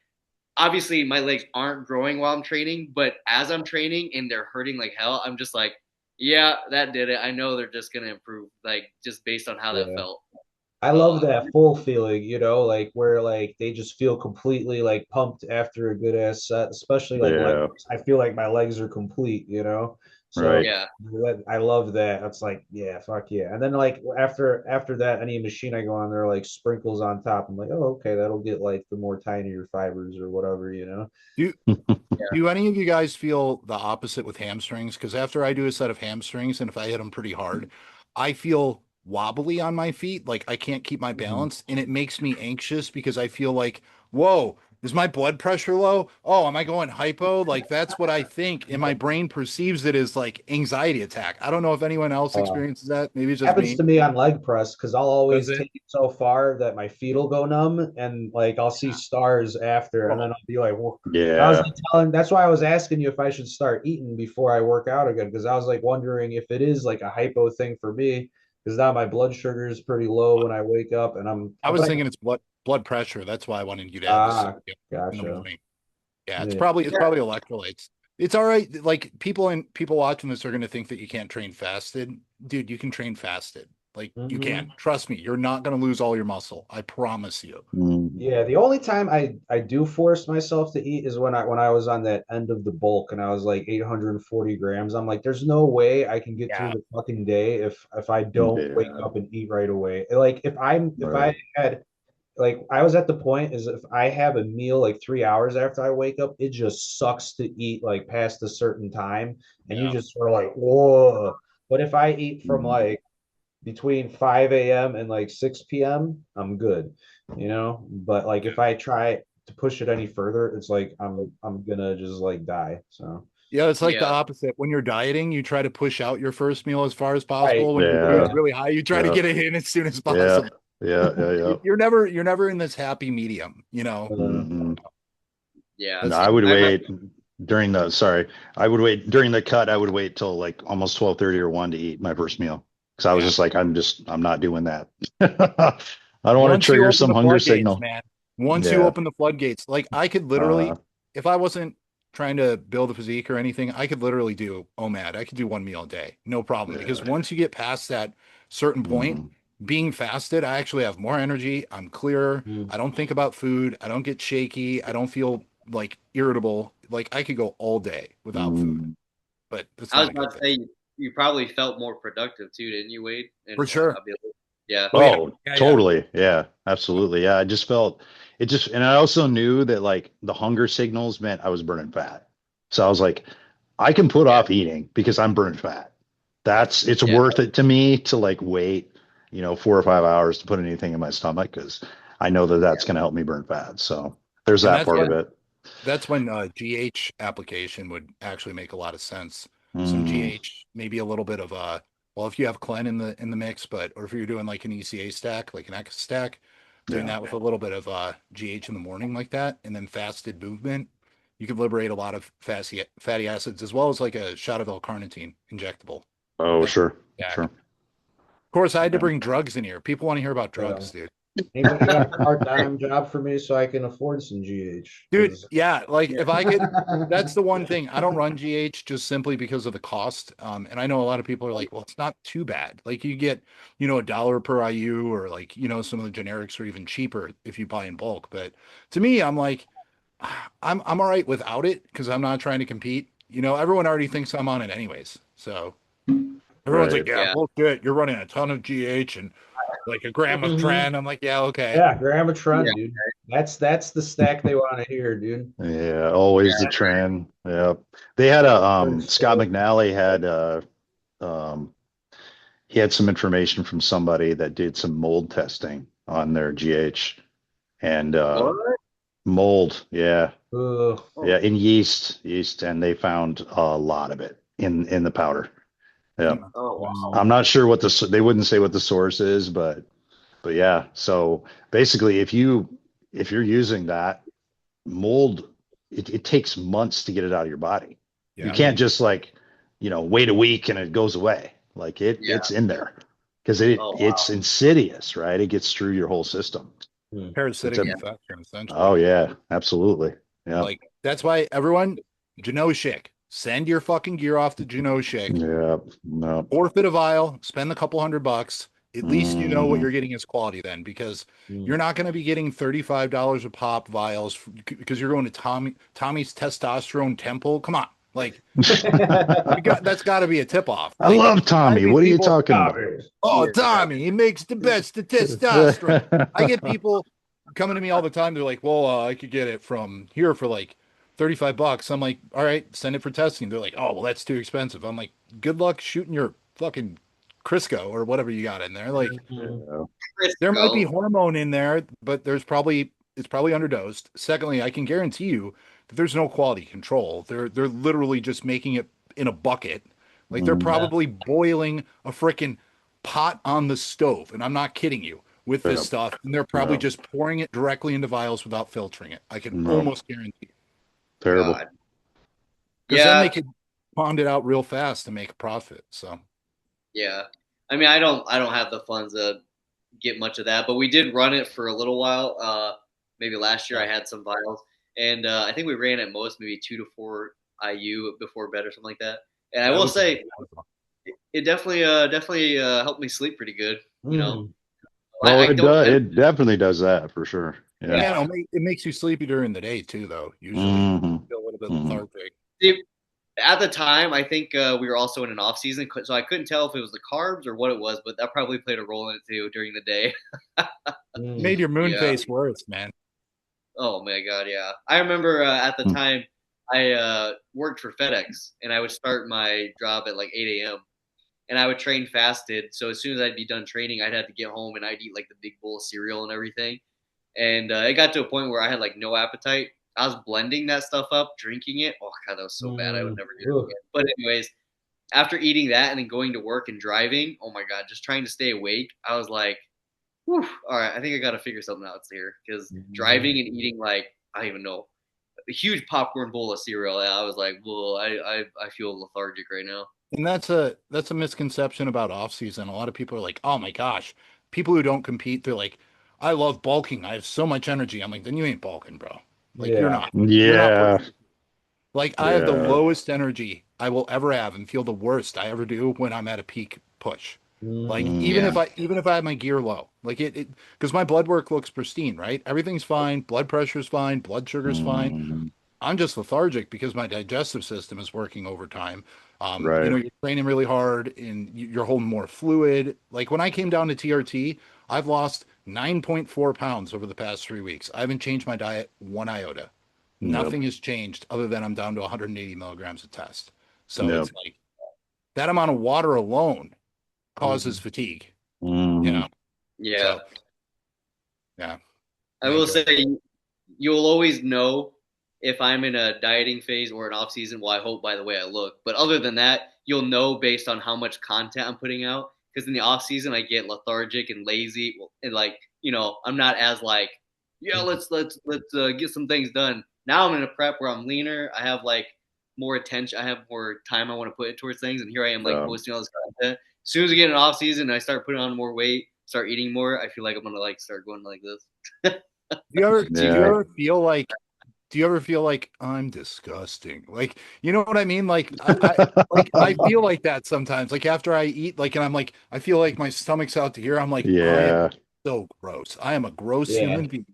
obviously my legs aren't growing while I'm training, but as I'm training and they're hurting like hell, I'm just like, yeah, that did it. I know they're just gonna improve, like just based on how that Yeah. felt. I love So that full feeling, like where like they just feel completely like pumped after a good ass set, especially like legs. Yeah. I feel like my legs are complete. So Right. yeah, I love that. It's like, yeah, fuck yeah. And then like after that, any machine I go on, there are like sprinkles on top. I'm like, oh, okay, that'll get like the more tinier fibers or whatever. do yeah, do any of you guys feel the opposite with hamstrings? Because after I do a set of hamstrings, and if I hit them pretty hard, I feel wobbly on my feet, like I can't keep my Mhm. balance, and it makes me anxious because I feel like, whoa, is my blood pressure low? Oh, am I going hypo? Like that's what I think, and my brain perceives it as like anxiety attack. I don't know if anyone else Uh, experiences that. Maybe it's just Happens me. to me on leg press because I'll Does always it? take it so far that my feet will go numb and like I'll see stars after, and Oh, then I'll be like, well, I was Yeah. like telling. That's why I was asking you if I should start eating before I work out again because I was like wondering if it is like a hypo thing for me because now my blood sugar is pretty low when I wake up, and I was thinking it's blood pressure. That's why I wanted you to have this in the gotcha. morning. Yeah, it's Yeah. probably electrolytes. It's all right. Like people watching this are going to think that you can't train fasted. Dude, you can train fasted. Like you can. Trust me, you're not going to lose all your muscle. I promise you. Yeah, the only time I do force myself to eat is when I was on that end of the bulk and I was like 840 grams. I'm like, there's no way I can get through the fucking day if I don't wake up and eat right away. Like if I had like I was at the point is if I have a meal like 3 hours after I wake up, it just sucks to eat like past a certain time, and you just sort of like, whoa. But if I eat from like between 5 a.m. and like 6 p.m., I'm good, you know. But like if I try to push it any further, it's like I'm gonna just like die. So yeah, it's like the opposite. When you're dieting, you try to push out your first meal as far as possible. Right. When your food's really high, you try to get it in as soon as possible. Yeah. You're never in this happy medium, you know. Yeah. No, I would wait during the cut. I would wait till like almost 12:30 or 1 to eat my first meal. Because I was just like, I'm not doing that. I don't want to trigger some hunger signal. Man. Once you open the floodgates, like I could literally, if I wasn't trying to build a physique or anything, I could literally do OMAD. I could do one meal a day, no problem. Because once you get past that certain point, being fasted, I actually have more energy. I'm clearer. I don't think about food. I don't get shaky. I don't feel like irritable. Like I could go all day without food. But I was about to say, you probably felt more productive too, didn't you, Wade? And, for sure. Yeah. Totally. Yeah, absolutely. Yeah. I just felt it and I also knew that like the hunger signals meant I was burning fat. So I was like, I can put off eating because I'm burning fat. It's worth it to me to like wait, 4 or 5 hours to put anything in my stomach because I know that that's going to help me burn fat. So there's that part of it. That's when GH application would actually make a lot of sense. Some GH, maybe a little bit of well, if you have Clen in the mix, or if you're doing like an ECA stack, like an X stack, doing that with a little bit of GH in the morning like that, and then fasted movement, you could liberate a lot of fatty acids as well as like a shot of L-carnitine injectable. Oh, sure. Sure. Of course, I had to bring drugs in here. People want to hear about drugs, dude. Anybody got a part-time job for me so I can afford some GH? Dude, like if I could, that's the one thing. I don't run GH just simply because of the cost. And I know a lot of people are like, well, it's not too bad. Like you get, $1 per IU or like, some of the generics are even cheaper if you buy in bulk. But to me, I'm like, I'm all right without it because I'm not trying to compete. Everyone already thinks I'm on it anyways. So everyone's like, bullshit, you're running a ton of GH and like a gram of Tren. I'm like, yeah, okay. Yeah, gram of Tren, dude. That's the stack they want to hear, dude. Yeah, always the Tren. Yeah. They had Scott McNally had he had some information from somebody that did some mold testing on their GH and mold, yeah. Yeah, in yeast, and they found a lot of it in the powder. Yeah. Oh, wow. I'm not sure they wouldn't say what the source is, but yeah. So basically, if you're using that mold, it takes months to get it out of your body. You can't just like, wait a week and it goes away. Like it's in there because it's insidious, right? It gets through your whole system. Parasitic infection, essentially. Oh yeah, absolutely. Yeah. Like that's why everyone, Genoshic. Send your fucking gear off to Genoshic. Yeah. No. Forfeit a vial, spend a couple $100. At least you know what you're getting is quality then, because you're not going to be getting $35 a pop vials because you're going to Tommy's Testosterone Temple. Come on. Like that's got to be a tip off. I love Tommy. What are you talking about? Oh, Tommy, he makes the best of testosterone. I get people coming to me all the time. They're like, well, I could get it from here for like $35. I'm like, all right, send it for testing. They're like, oh, well, that's too expensive. I'm like, good luck shooting your fucking Crisco or whatever you got in there. Like, there might be hormone in there, but it's probably underdosed. Secondly, I can guarantee you that there's no quality control. They're literally just making it in a bucket. Like they're probably boiling a freaking pot on the stove, and I'm not kidding you, with this stuff, and they're probably just pouring it directly into vials without filtering it. I can almost guarantee. Terrible. Because then they could pond it out real fast to make a profit. So yeah, I mean, I don't have the funds to get much of that, but we did run it for a little while. Maybe last year I had some vials, and I think we ran at most maybe 2 to 4 IU before bed or something like that. And I will say, it definitely helped me sleep pretty good. You know, well, it does. It definitely does that for sure. Yeah, it makes you sleepy during the day too, though. Usually, you feel a little bit lethargic. At the time, I think we were also in an off season, so I couldn't tell if it was the carbs or what it was, but that probably played a role in it too during the day. Made your moon face worse, man. Oh my god, yeah. I remember at the time I worked for FedEx, and I would start my job at like 8 a.m. and I would train fasted. So as soon as I'd be done training, I'd have to get home and I'd eat like the big bowl of cereal and everything. And it got to a point where I had like no appetite. I was blending that stuff up, drinking it. Oh god, that was so bad. I would never do it again. But anyways, after eating that and then going to work and driving, oh my god, just trying to stay awake, I was like, whew, all right, I think I got to figure something out here, because driving and eating like, I don't even know, a huge popcorn bowl of cereal, I was like, well, I feel lethargic right now. And that's a misconception about off season. A lot of people are like, oh my gosh, people who don't compete, they're like, I love bulking. I have so much energy. I'm like, then you ain't bulking, bro. Like you're not. Yeah. Like I have the lowest energy I will ever have and feel the worst I ever do when I'm at a peak push. Like even if I have my gear low, like it because my blood work looks pristine, right? Everything's fine, blood pressure's fine, blood sugar's fine. I'm just lethargic because my digestive system is working overtime. Right. You know, you're training really hard and you're holding more fluid. Like when I came down to TRT, I've lost 9.4 pounds over the past 3 weeks. I haven't changed my diet one iota. Nothing has changed other than I'm down to 180 milligrams of test. So it's like that amount of water alone causes fatigue. You know? Yeah. So, yeah. I will say you'll always know if I'm in a dieting phase or an off season. Well, I hope by the way I look. But other than that, you'll know based on how much content I'm putting out. Because in the off season, I get lethargic and lazy, and like, you know, I'm not as like, yeah, let's get some things done. Now I'm in a prep where I'm leaner. I have like more attention. I have more time I want to put towards things, and here I am like posting all this content. As soon as I get an off season, and I start putting on more weight, start eating more, I feel like I'm gonna like start going like this. Do you ever feel like I'm disgusting? Like, you know what I mean? Like, I feel like that sometimes. Like after I eat, like, and I'm like, I feel like my stomach's out to here. I'm like, I am so gross. I am a gross human being.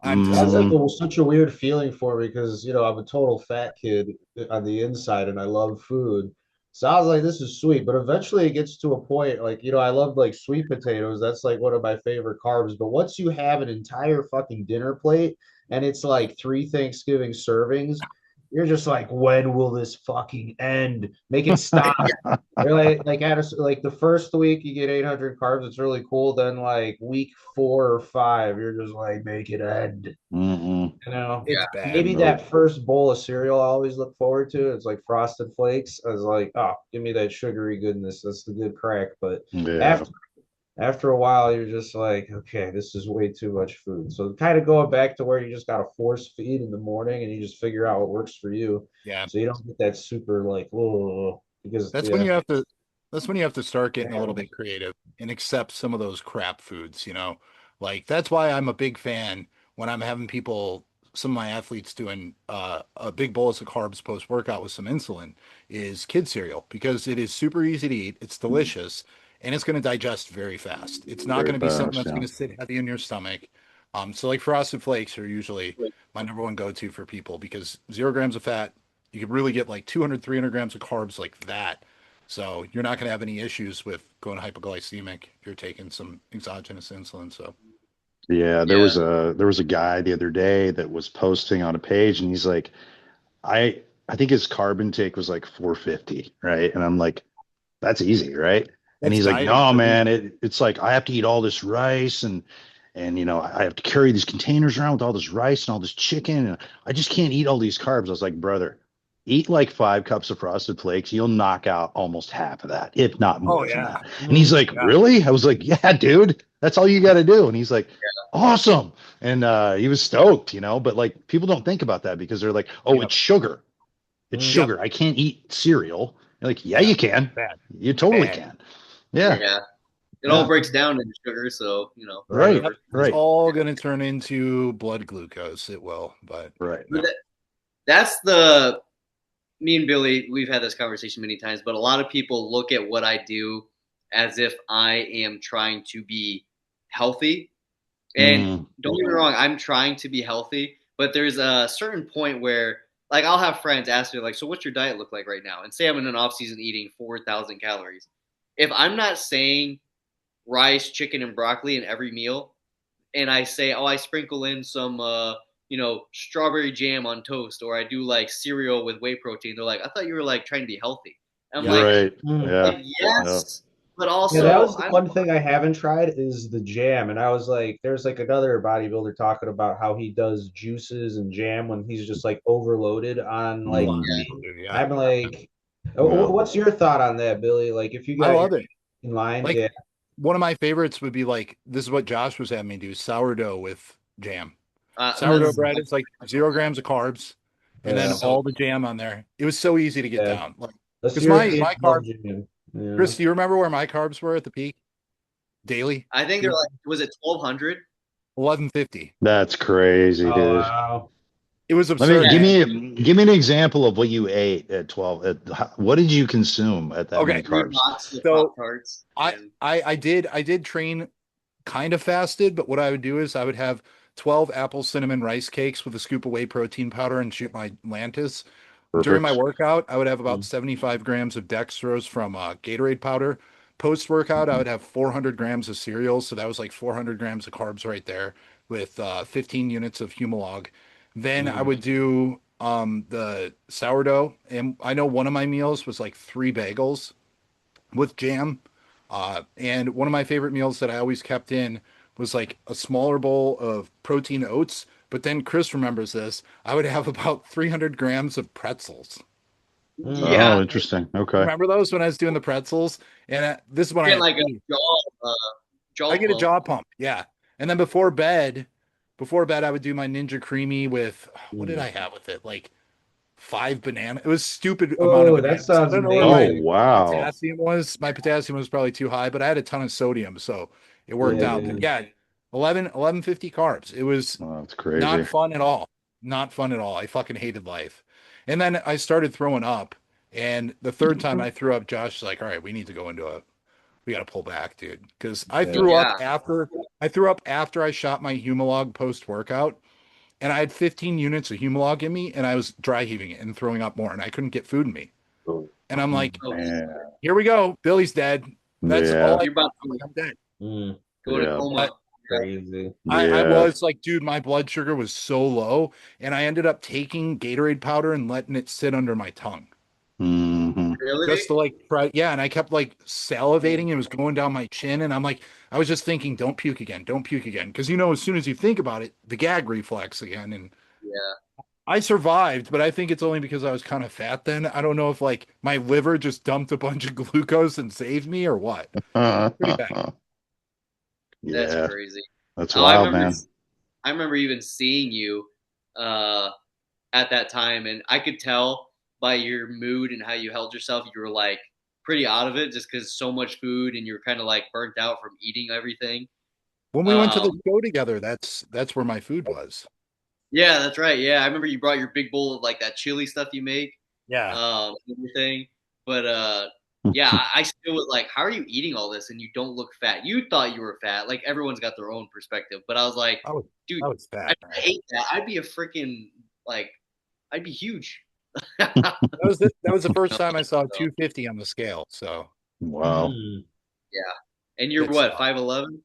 That's like such a weird feeling for me because, you know, I'm a total fat kid on the inside and I love food. So I was like, this is sweet. But eventually it gets to a point, like, you know, I love like sweet potatoes. That's like one of my favorite carbs. But once you have an entire fucking dinner plate and it's like 3 Thanksgiving servings, you're just like, when will this fucking end? Make it stop. You're like the first week you get 800 carbs, it's really cool. Then like week 4 or 5, you're just like, make it end. You know, it's bad. Maybe that first bowl of cereal I always look forward to. It's like Frosted Flakes. I was like, oh, give me that sugary goodness. That's the good crack. But after a while, you're just like, okay, this is way too much food. So kind of going back to where you just got to force feed in the morning and you just figure out what works for you. Yeah. So you don't get that super like, oh, because that's when you have to start getting a little bit creative and accept some of those crap foods, you know. Like that's why I'm a big fan when I'm having some of my athletes doing a big bolus of carbs post workout with some insulin is kid cereal, because it is super easy to eat. It's delicious. And it's going to digest very fast. It's not going to be something that's going to sit heavy in your stomach. So like Frosted Flakes are usually my number one go-to for people, because 0 grams of fat, you can really get like 200, 300 grams of carbs like that. So you're not going to have any issues with going hypoglycemic if you're taking some exogenous insulin. So there was a guy the other day that was posting on a page, and he's like, I think his carb intake was like 450, right? And I'm like, that's easy, right? And he's like, no, man, it's like I have to eat all this rice and you know, I have to carry these containers around with all this rice and all this chicken, and I just can't eat all these carbs. I was like, brother, eat like 5 cups of Frosted Flakes. You'll knock out almost half of that, if not more than that. And he's like, really? I was like, yeah, dude, that's all you got to do. And he's like, awesome. And he was stoked, you know, but like people don't think about that because they're like, oh, it's sugar. It's sugar. I can't eat cereal. You're like, yeah, you can. You totally can. Yeah. Yeah. It Yeah. all breaks down into sugar, so Right. whatever. It's Right. all going to turn into blood glucose. It will, but Right. But that's the me and Billy. We've had this conversation many times, but a lot of people look at what I do as if I am trying to be healthy. And don't get me wrong, I'm trying to be healthy, but there's a certain point where, like, I'll have friends ask me, like, so what's your diet look like right now? And say I'm in an off season eating 4,000 calories. If I'm not saying rice, chicken, and broccoli in every meal, and I say, oh, I sprinkle in some, strawberry jam on toast, or I do like cereal with whey protein, they're like, I thought you were like trying to be healthy. And I'm Right. Mm. like, yes, but Yeah, also that was the I'm one thing I haven't tried is the jam. And I was like, there's like another bodybuilder talking about how he does juices and jam when he's just like overloaded on like Mm. meat. yeah, I'm like, Yeah. what's your thought on that, Billy? Like, if you I got your love it. in line, Like yeah, one of my favorites would be like this is what Josh was having me do: sourdough with jam. Sourdough that's bread. It's like 0 grams of carbs, and then yeah, so all the jam on there. It was so easy to get yeah. down. Like Let's because hear it. my Love carb, jam. Yeah. Chris, do you remember where my carbs were at the peak daily? I think they're like, was it 1,200? 1150. That's crazy, Oh dude. wow. It was Let me absurd, Yeah. give me an example of what you ate at 12. What did you consume at that Okay, many 3 carbs? boxes of so Pop Tarts. I And I did train kind of fasted, but what I would do is I would have 12 apple cinnamon rice cakes with a scoop of whey protein powder and shoot my Lantus. During my Perfect. workout, I would have about Mm. 75 grams of dextrose from Gatorade powder. Post workout, I would have 400 grams of cereal. So that was like 400 grams of carbs right there with 15 units of Humalog. Then I Mm. would do the sourdough. And I know one of my meals was like 3 bagels with jam. And one of my favorite meals that I always kept in was like a smaller bowl of protein oats. But then Chris remembers this. I would have about 300 grams of pretzels. Oh, yeah, interesting. Okay. Remember those when I was doing the pretzels? And this is when I getting had like a food. I jaw get a pump. jaw pump. Yeah. And then before bed, I would do my Ninja Creamy with what did Mm. I have with it? Like 5 banana. It was stupid amount of Oh, that bananas. I sounds don't know where my Oh, amazing. wow. potassium was. My potassium was probably too high, but I had a ton of sodium, so it worked out. Yeah. But yeah, 1150 carbs. It was Oh, that's not crazy. fun at all. Not fun at all. I fucking hated life. And then I started throwing up. And the third time I threw up, Josh was like, all right, we got to pull back, dude. Because Yeah. Yeah, I threw up after I shot my Humalog post workout and I had 15 units of Humalog in me and I was dry heaving it and throwing up more and I couldn't get food in me. Oh, And I'm like, oh, man. here we go. Billy's dead. That's all Yeah. I you're about I'm to like, I'm dead. Mm. go to Yeah. coma. But Crazy. I Yeah. was like, dude, my blood sugar was so low, and I ended up taking Gatorade powder and letting it sit under my tongue. Hmm. Really? Just to like try, yeah, and I kept like salivating. It was going down my chin, and I'm like, I was just thinking, don't puke again, don't puke again. Because as soon as you think about it, the gag reflex again. And Yeah. I survived, but I think it's only because I was kind of fat then. I don't know if like my liver just dumped a bunch of glucose and saved me or what. Pretty bad. That's Yeah. crazy. That's Oh, I wild, remember. man. I remember even seeing you uh, at that time, and I could tell by your mood and how you held yourself, you were like pretty out of it, just because so much food, and you're kind of like burnt out from eating everything. When we went to the Um, show together, that's where my food was. yeah, that's right. Yeah, I remember you brought your big bowl of like that chili stuff you make, Yeah. and everything. But yeah, I still was like, how are you eating all this and you don't look fat? You thought you were fat. Like everyone's got their own perspective, but I was like, I was dude, I was if fat, I man. ate that, I'd be a freaking like, I'd be huge. That was the first time I saw 250 on the scale. So Wow. Mm. Yeah. And you're it's what, 5'11"?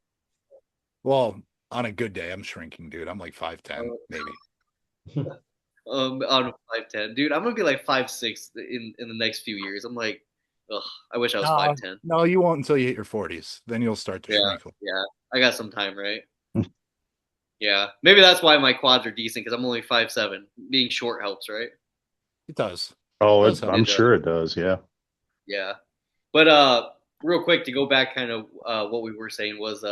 well, on a good day, I'm shrinking, dude. I'm like 5'10", maybe. On 5'10". Dude, I'm gonna be like 5'6" in the next few years. I'm like, ugh, I wish I was No, 5'10". no, you won't until you hit your 40s. Then you'll start to Yeah, shrink. yeah. I got some time, right? Yeah. Maybe that's why my quads are decent because I'm only 5'7". Being short helps, right? It does. It Oh, does help. I'm It does. sure it does. Yeah. Yeah. But real quick to go back kind of what we were saying was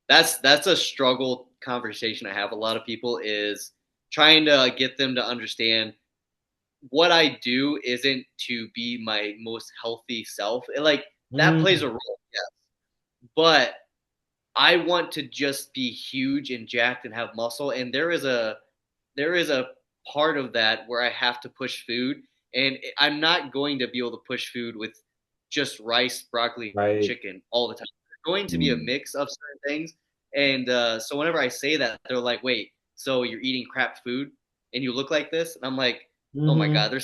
that's a struggle conversation I have. A lot of people is trying to get them to understand what I do isn't to be my most healthy self. Like That plays a role, yes. But I want to just be huge and jacked and have muscle. And there is a part of that where I have to push food. And I'm not going to be able to push food with just rice, broccoli, and chicken all the time. There's going to be a mix of certain things. And so whenever I say that, they're like, wait, so you're eating crap food and you look like this? And I'm like, oh my God,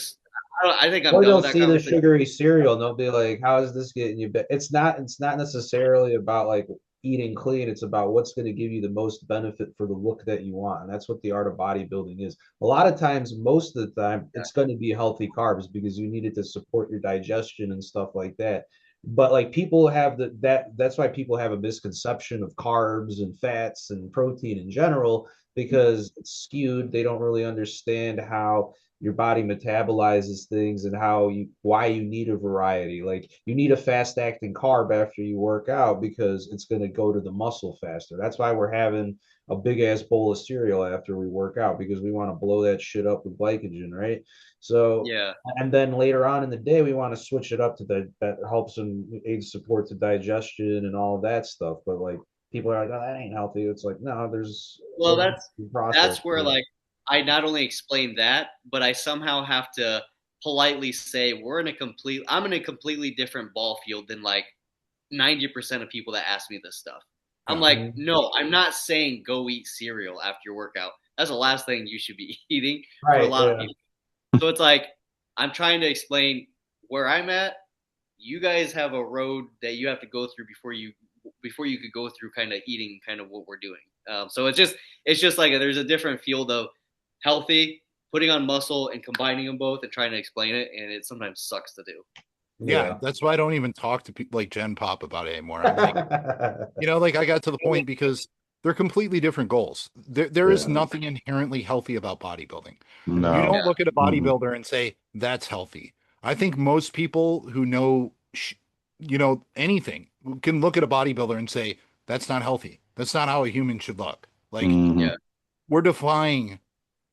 I think I'm or done they'll with that see the conversation. sugary cereal and they'll be like, how is this getting you back? It's not necessarily about like eating clean. It's about what's going to give you the most benefit for the look that you want. And that's what the art of bodybuilding is. A lot of times, most of the time, it's going to be healthy carbs because you need it to support your digestion and stuff like that. But like people have that's why people have a misconception of carbs and fats and protein in general, because it's skewed. They don't really understand how your body metabolizes things and why you need a variety. Like you need a fast acting carb after you work out because it's going to go to the muscle faster. That's why we're having a big ass bowl of cereal after we work out, because we want to blow that shit up with glycogen, right? So Yeah. And then later on in the day, we want to switch it up to that helps and aids support the digestion and all of that stuff. But like people are like, oh, that ain't healthy. It's like, no, there's that's where like I not only explain that, but I somehow have to politely say I'm in a completely different ball field than like 90% of people that ask me this stuff. I'm like, no, I'm not saying go eat cereal after your workout. That's the last thing you should be eating for a lot of people. So it's like, I'm trying to explain where I'm at. You guys have a road that you have to go through before you could go through kind of eating kind of what we're doing. So it's just like there's a different field of healthy, putting on muscle, and combining them both and trying to explain it, and it sometimes sucks to do. Yeah, that's why I don't even talk to people like Gen Pop about it anymore. I'm like, like I got to the point because they're completely different goals. There is nothing inherently healthy about bodybuilding. No. You don't look at a bodybuilder and say that's healthy. I think most people who know, anything can look at a bodybuilder and say that's not healthy. That's not how a human should look. Like, we're defying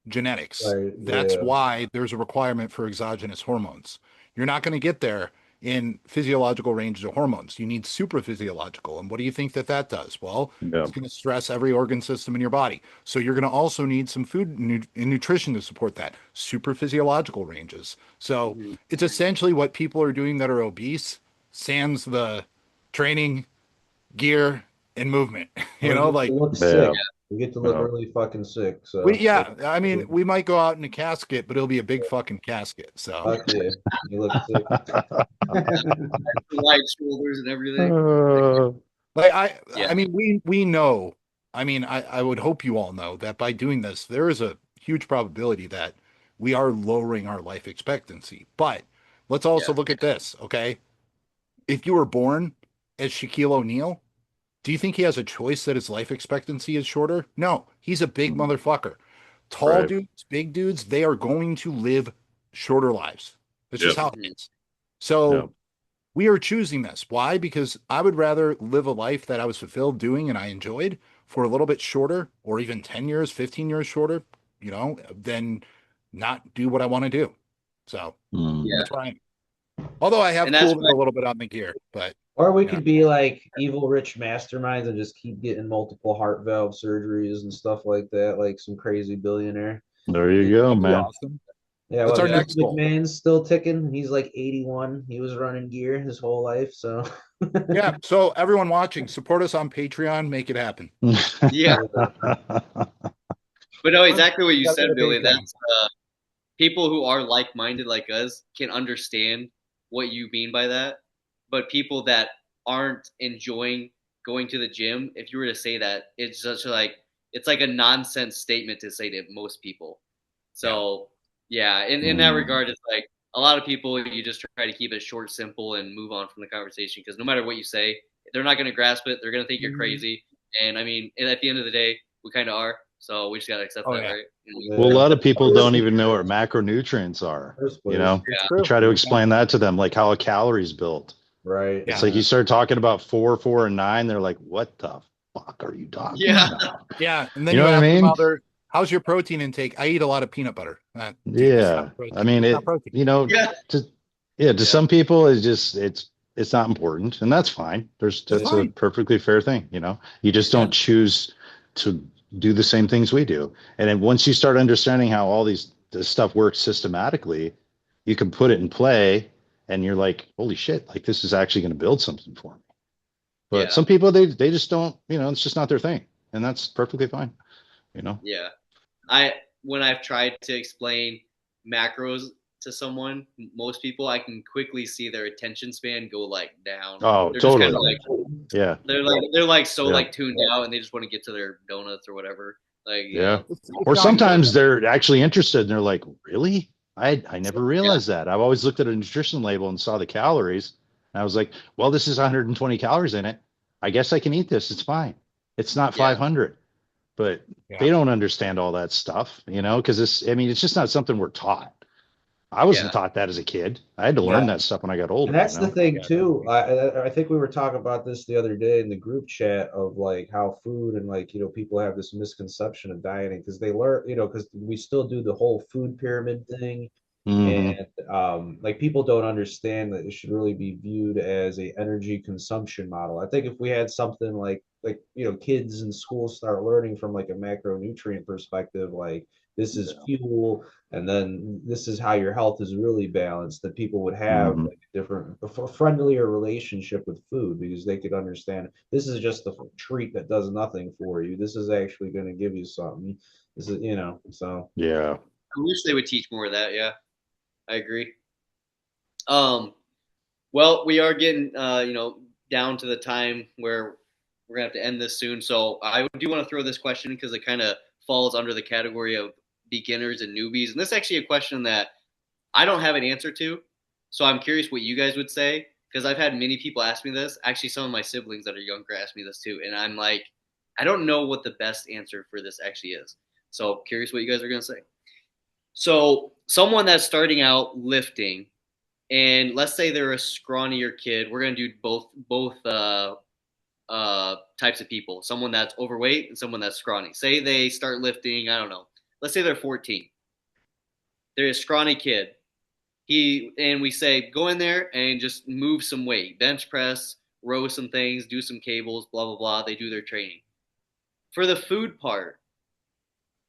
genetics. That's why there's a requirement for exogenous hormones. You're not going to get there in physiological ranges of hormones. You need super physiological. And what do you think that does? Well, it's going to stress every organ system in your body. So you're going to also need some food and nutrition to support that. Super physiological ranges. So it's essentially what people are doing that are obese, sans the training, gear, and movement. Sick. We get to look really fucking sick. So I mean, we might go out in a casket, but it'll be a big fucking casket. So fuck yeah, you look sick. Wide shoulders and everything. I mean, we know. I mean, I would hope you all know that by doing this, there is a huge probability that we are lowering our life expectancy. But let's also look at this, okay? If you were born as Shaquille O'Neal, do you think he has a choice that his life expectancy is shorter? No, he's a big motherfucker. Tall dudes, big dudes, they are going to live shorter lives. That's just how it is. So we are choosing this. Why? Because I would rather live a life that I was fulfilled doing and I enjoyed for a little bit shorter, or even 10 years, 15 years shorter, than not do what I want to do. So that's why although I have cooled it a little bit on the gear, but or we could be like evil rich masterminds and just keep getting multiple heart valve surgeries and stuff like that, like some crazy billionaire. There you go, man. Awesome. Yeah, that's our next goal. McMahon's still ticking. He's like 81. He was running gear his whole life. So yeah. So everyone watching, support us on Patreon. Make it happen. Yeah. But no, exactly what you said, Billy. That's people who are like-minded like us can understand what you mean by that. But people that aren't enjoying going to the gym, if you were to say that, it's just like it's like a nonsense statement to say to most people. So in that regard, it's like a lot of people, you just try to keep it short, simple, and move on from the conversation, because no matter what you say, they're not going to grasp it. They're going to think you're crazy. And I mean, at the end of the day, we kind of are. So we just got to accept that, right? Well, a lot of people don't even know what macronutrients are. You try to explain that to them, like how a calorie is built. Right. It's like you start talking about 4, 4, and 9. They're like, "What the fuck are you talking about?" Yeah. And then you know what I mean? How's your protein intake? I eat a lot of peanut butter. I mean, to some people, it's it's not important, and that's fine. That's fine. a perfectly fair thing. You just don't choose to do the same things we do. And then once you start understanding how all this stuff works systematically, you can put it in play, and you're like, holy shit, like this is actually going to build something for me. But some people, they just don't, it's just not their thing, and that's perfectly fine. Yeah. When I've tried to explain macros to someone, most people, I can quickly see their attention span go like down. Oh, they're totally. Just kind of yeah. They're like so like tuned out, and they just want to get to their donuts or whatever. Like, Or sometimes they're actually interested, and they're like, really? I never realized that. I've always looked at a nutrition label and saw the calories, and I was like, well, this is 120 calories in it. I guess I can eat this. It's fine. It's not 500. But they don't understand all that stuff, because it's just not something we're taught. I wasn't taught that as a kid. I had to learn that stuff when I got older. And that's the thing too. I think we were talking about this the other day in the group chat of like how food and like, people have this misconception of dieting because they learn, because we still do the whole food pyramid thing. And like people don't understand that it should really be viewed as a energy consumption model. I think if we had something like kids in school start learning from like a macronutrient perspective, like this is fuel, and then this is how your health is really balanced, that people would have like a friendlier relationship with food because they could understand this is just a treat that does nothing for you. This is actually going to give you something. This is, so. Yeah. I wish they would teach more of that. Yeah, I agree. Well, we are getting, down to the time where we're going to have to end this soon. So I do want to throw this question because it kind of falls under the category of beginners and newbies. And this is actually a question that I don't have an answer to. So I'm curious what you guys would say, because I've had many people ask me this. Actually, some of my siblings that are younger ask me this too. And I'm like, I don't know what the best answer for this actually is. So curious what you guys are going to say. So someone that's starting out lifting, and let's say they're a scrawnier kid. We're going to do both types of people, someone that's overweight and someone that's scrawny. Say they start lifting, I don't know, let's say they're 14. They're a scrawny kid. And we say, go in there and just move some weight, bench press, row some things, do some cables, blah, blah, blah. They do their training. For the food part,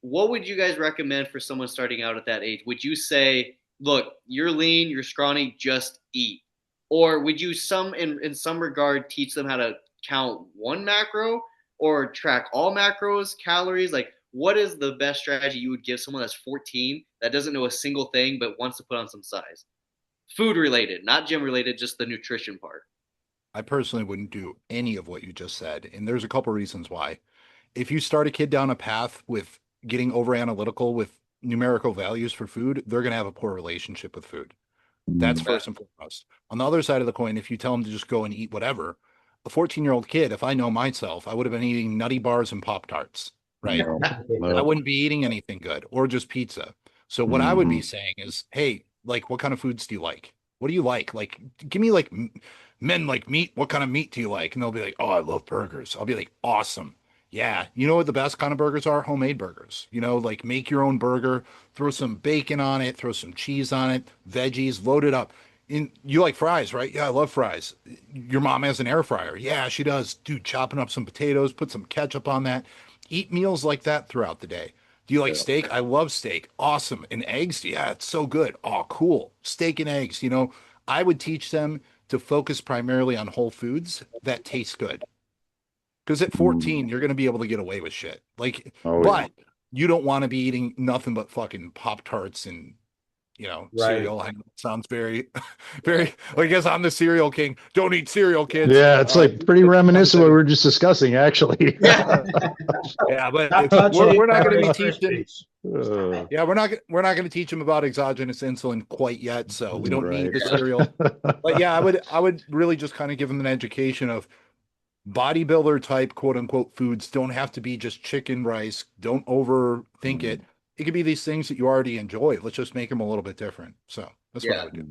what would you guys recommend for someone starting out at that age? Would you say, look, you're lean, you're scrawny, just eat? Or would you in some regard teach them how to count one macro or track all macros, calories? Like, what is the best strategy you would give someone that's 14 that doesn't know a single thing but wants to put on some size? Food related, not gym related, just the nutrition part. I personally wouldn't do any of what you just said. And there's a couple reasons why. If you start a kid down a path with getting over analytical with numerical values for food, they're going to have a poor relationship with food. That's first and foremost. On the other side of the coin, if you tell them to just go and eat whatever, a 14-year-old kid, if I know myself, I would have been eating nutty bars and Pop-Tarts, right? I wouldn't be eating anything good or just pizza. So what I would be saying is, hey, like, what kind of foods do you like? What do you like? Like, give me like men like meat. What kind of meat do you like? And they'll be like, oh, I love burgers. I'll be like, awesome. Yeah. You know what the best kind of burgers are? Homemade burgers. Like make your own burger, throw some bacon on it, throw some cheese on it, veggies, load it up. You like fries, right? Yeah, I love fries. Your mom has an air fryer. Yeah, she does. Dude, chopping up some potatoes, put some ketchup on that. Eat meals like that throughout the day. Do you like steak? I love steak. Awesome. And eggs? Yeah, it's so good. Oh, cool. Steak and eggs. I would teach them to focus primarily on whole foods that taste good. Because at 14, you're going to be able to get away with shit. Like, but you don't want to be eating nothing but fucking Pop-Tarts and, cereal. I know it sounds very, very, I guess I'm the cereal king. Don't eat cereal, kids. Yeah, it's like pretty reminiscent of what we were just discussing, actually. Yeah, but we're not going to be teaching. Yeah, we're not going to teach them about exogenous insulin quite yet, so we don't need the cereal. But yeah, I would really just kind of give them an education of bodybuilder type, quote unquote, foods don't have to be just chicken, rice. Don't overthink it. It could be these things that you already enjoy. Let's just make them a little bit different. So that's what I would do.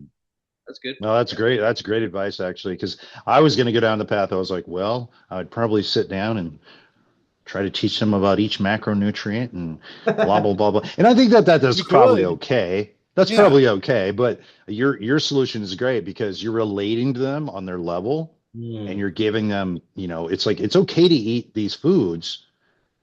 That's good. No, that's great. That's great advice, actually, because I was going to go down the path. I was like, well, I would probably sit down and try to teach them about each macronutrient and blah, blah, blah, blah. And I think that's probably okay. That's Yeah. probably okay, but your solution is great because you're relating to them on their level and you're giving them, it's like it's okay to eat these foods,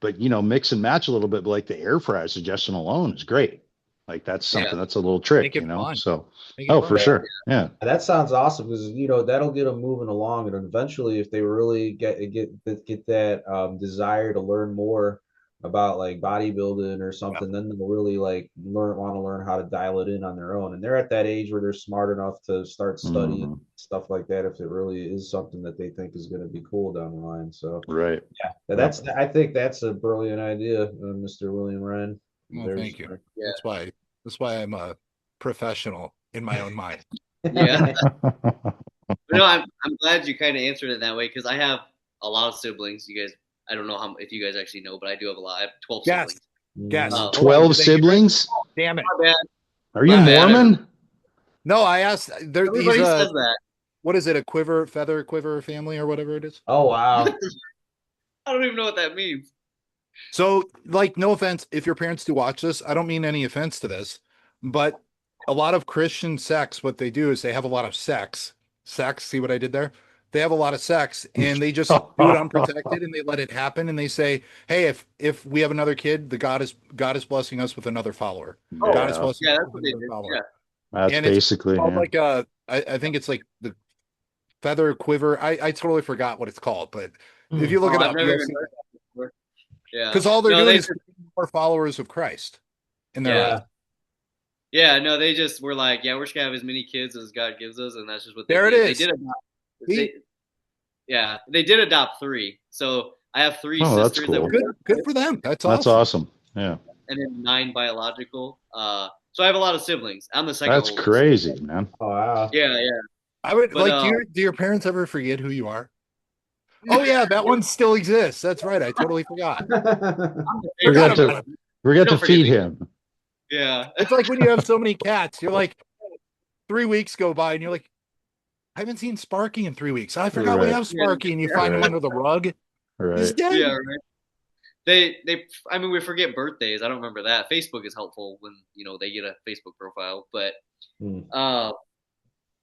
but mix and match a little bit. But like the air fryer suggestion alone is great. Like that's something that's a little Make trick, it fun. So, Make it oh, fun. for sure, yeah. That sounds awesome because that'll get them moving along, and eventually, if they really get that desire to learn more about like bodybuilding or something, then they'll really like want to learn how to dial it in on their own. And they're at that age where they're smart enough to start studying Mhm. stuff like that if it really is something that they think is going to be cool down the line. So Right. yeah, I think that's a brilliant idea, Mr. William Ryan. Well, thank you. That's why I'm a professional in my own mind. Yeah. No, I'm glad you kind of answered it that way because I have a lot of siblings. You guys, I don't know if you guys actually know, but I do have a lot. I have 12 siblings. Yes. 12 siblings? Damn it. My bad. Are you Mormon? No, I asked. Everybody says that. What is it? A feather quiver family or whatever it is? Oh, wow. I don't even know what that means. So, like, no offense, if your parents do watch this, I don't mean any offense to this, but a lot of Christian sects, what they do is they have a lot of sex. See what I did there? They have a lot of sex and they just do it unprotected and they let it happen and they say, hey, if we have another kid, God is blessing us with another follower. Oh, God is blessing us that's with what they another do. follower. Yeah. That's and basically it's called like I think it's like the feather quiver. I totally forgot what it's called, but if you look it I've up, never you'll even see heard that before. Yeah. because all they're doing is more followers of Christ in their life. Yeah, no, they just were like, yeah, we're just gonna have as many kids as God gives us, and that's just what they There did. it is. They did adopt 3. So I have 3 Oh, that's sisters cool. that were Good for them. That's awesome. Yeah. and then 9 biological. So I have a lot of siblings. I'm the second That's oldest. crazy, man. Oh, wow. Yeah. I would But, do your parents ever forget who you are? Oh yeah, that one still exists. That's right. I totally forgot. Forgot to feed him. Yeah. It's like when you have so many cats, you're like 3 weeks go by and you're like, I haven't seen Sparky in 3 weeks. I forgot we have Sparky, and you find him under the rug. Right. He's dead. Yeah, right. I mean, we forget birthdays. I don't remember that. Facebook is helpful when, they get a Facebook profile. But what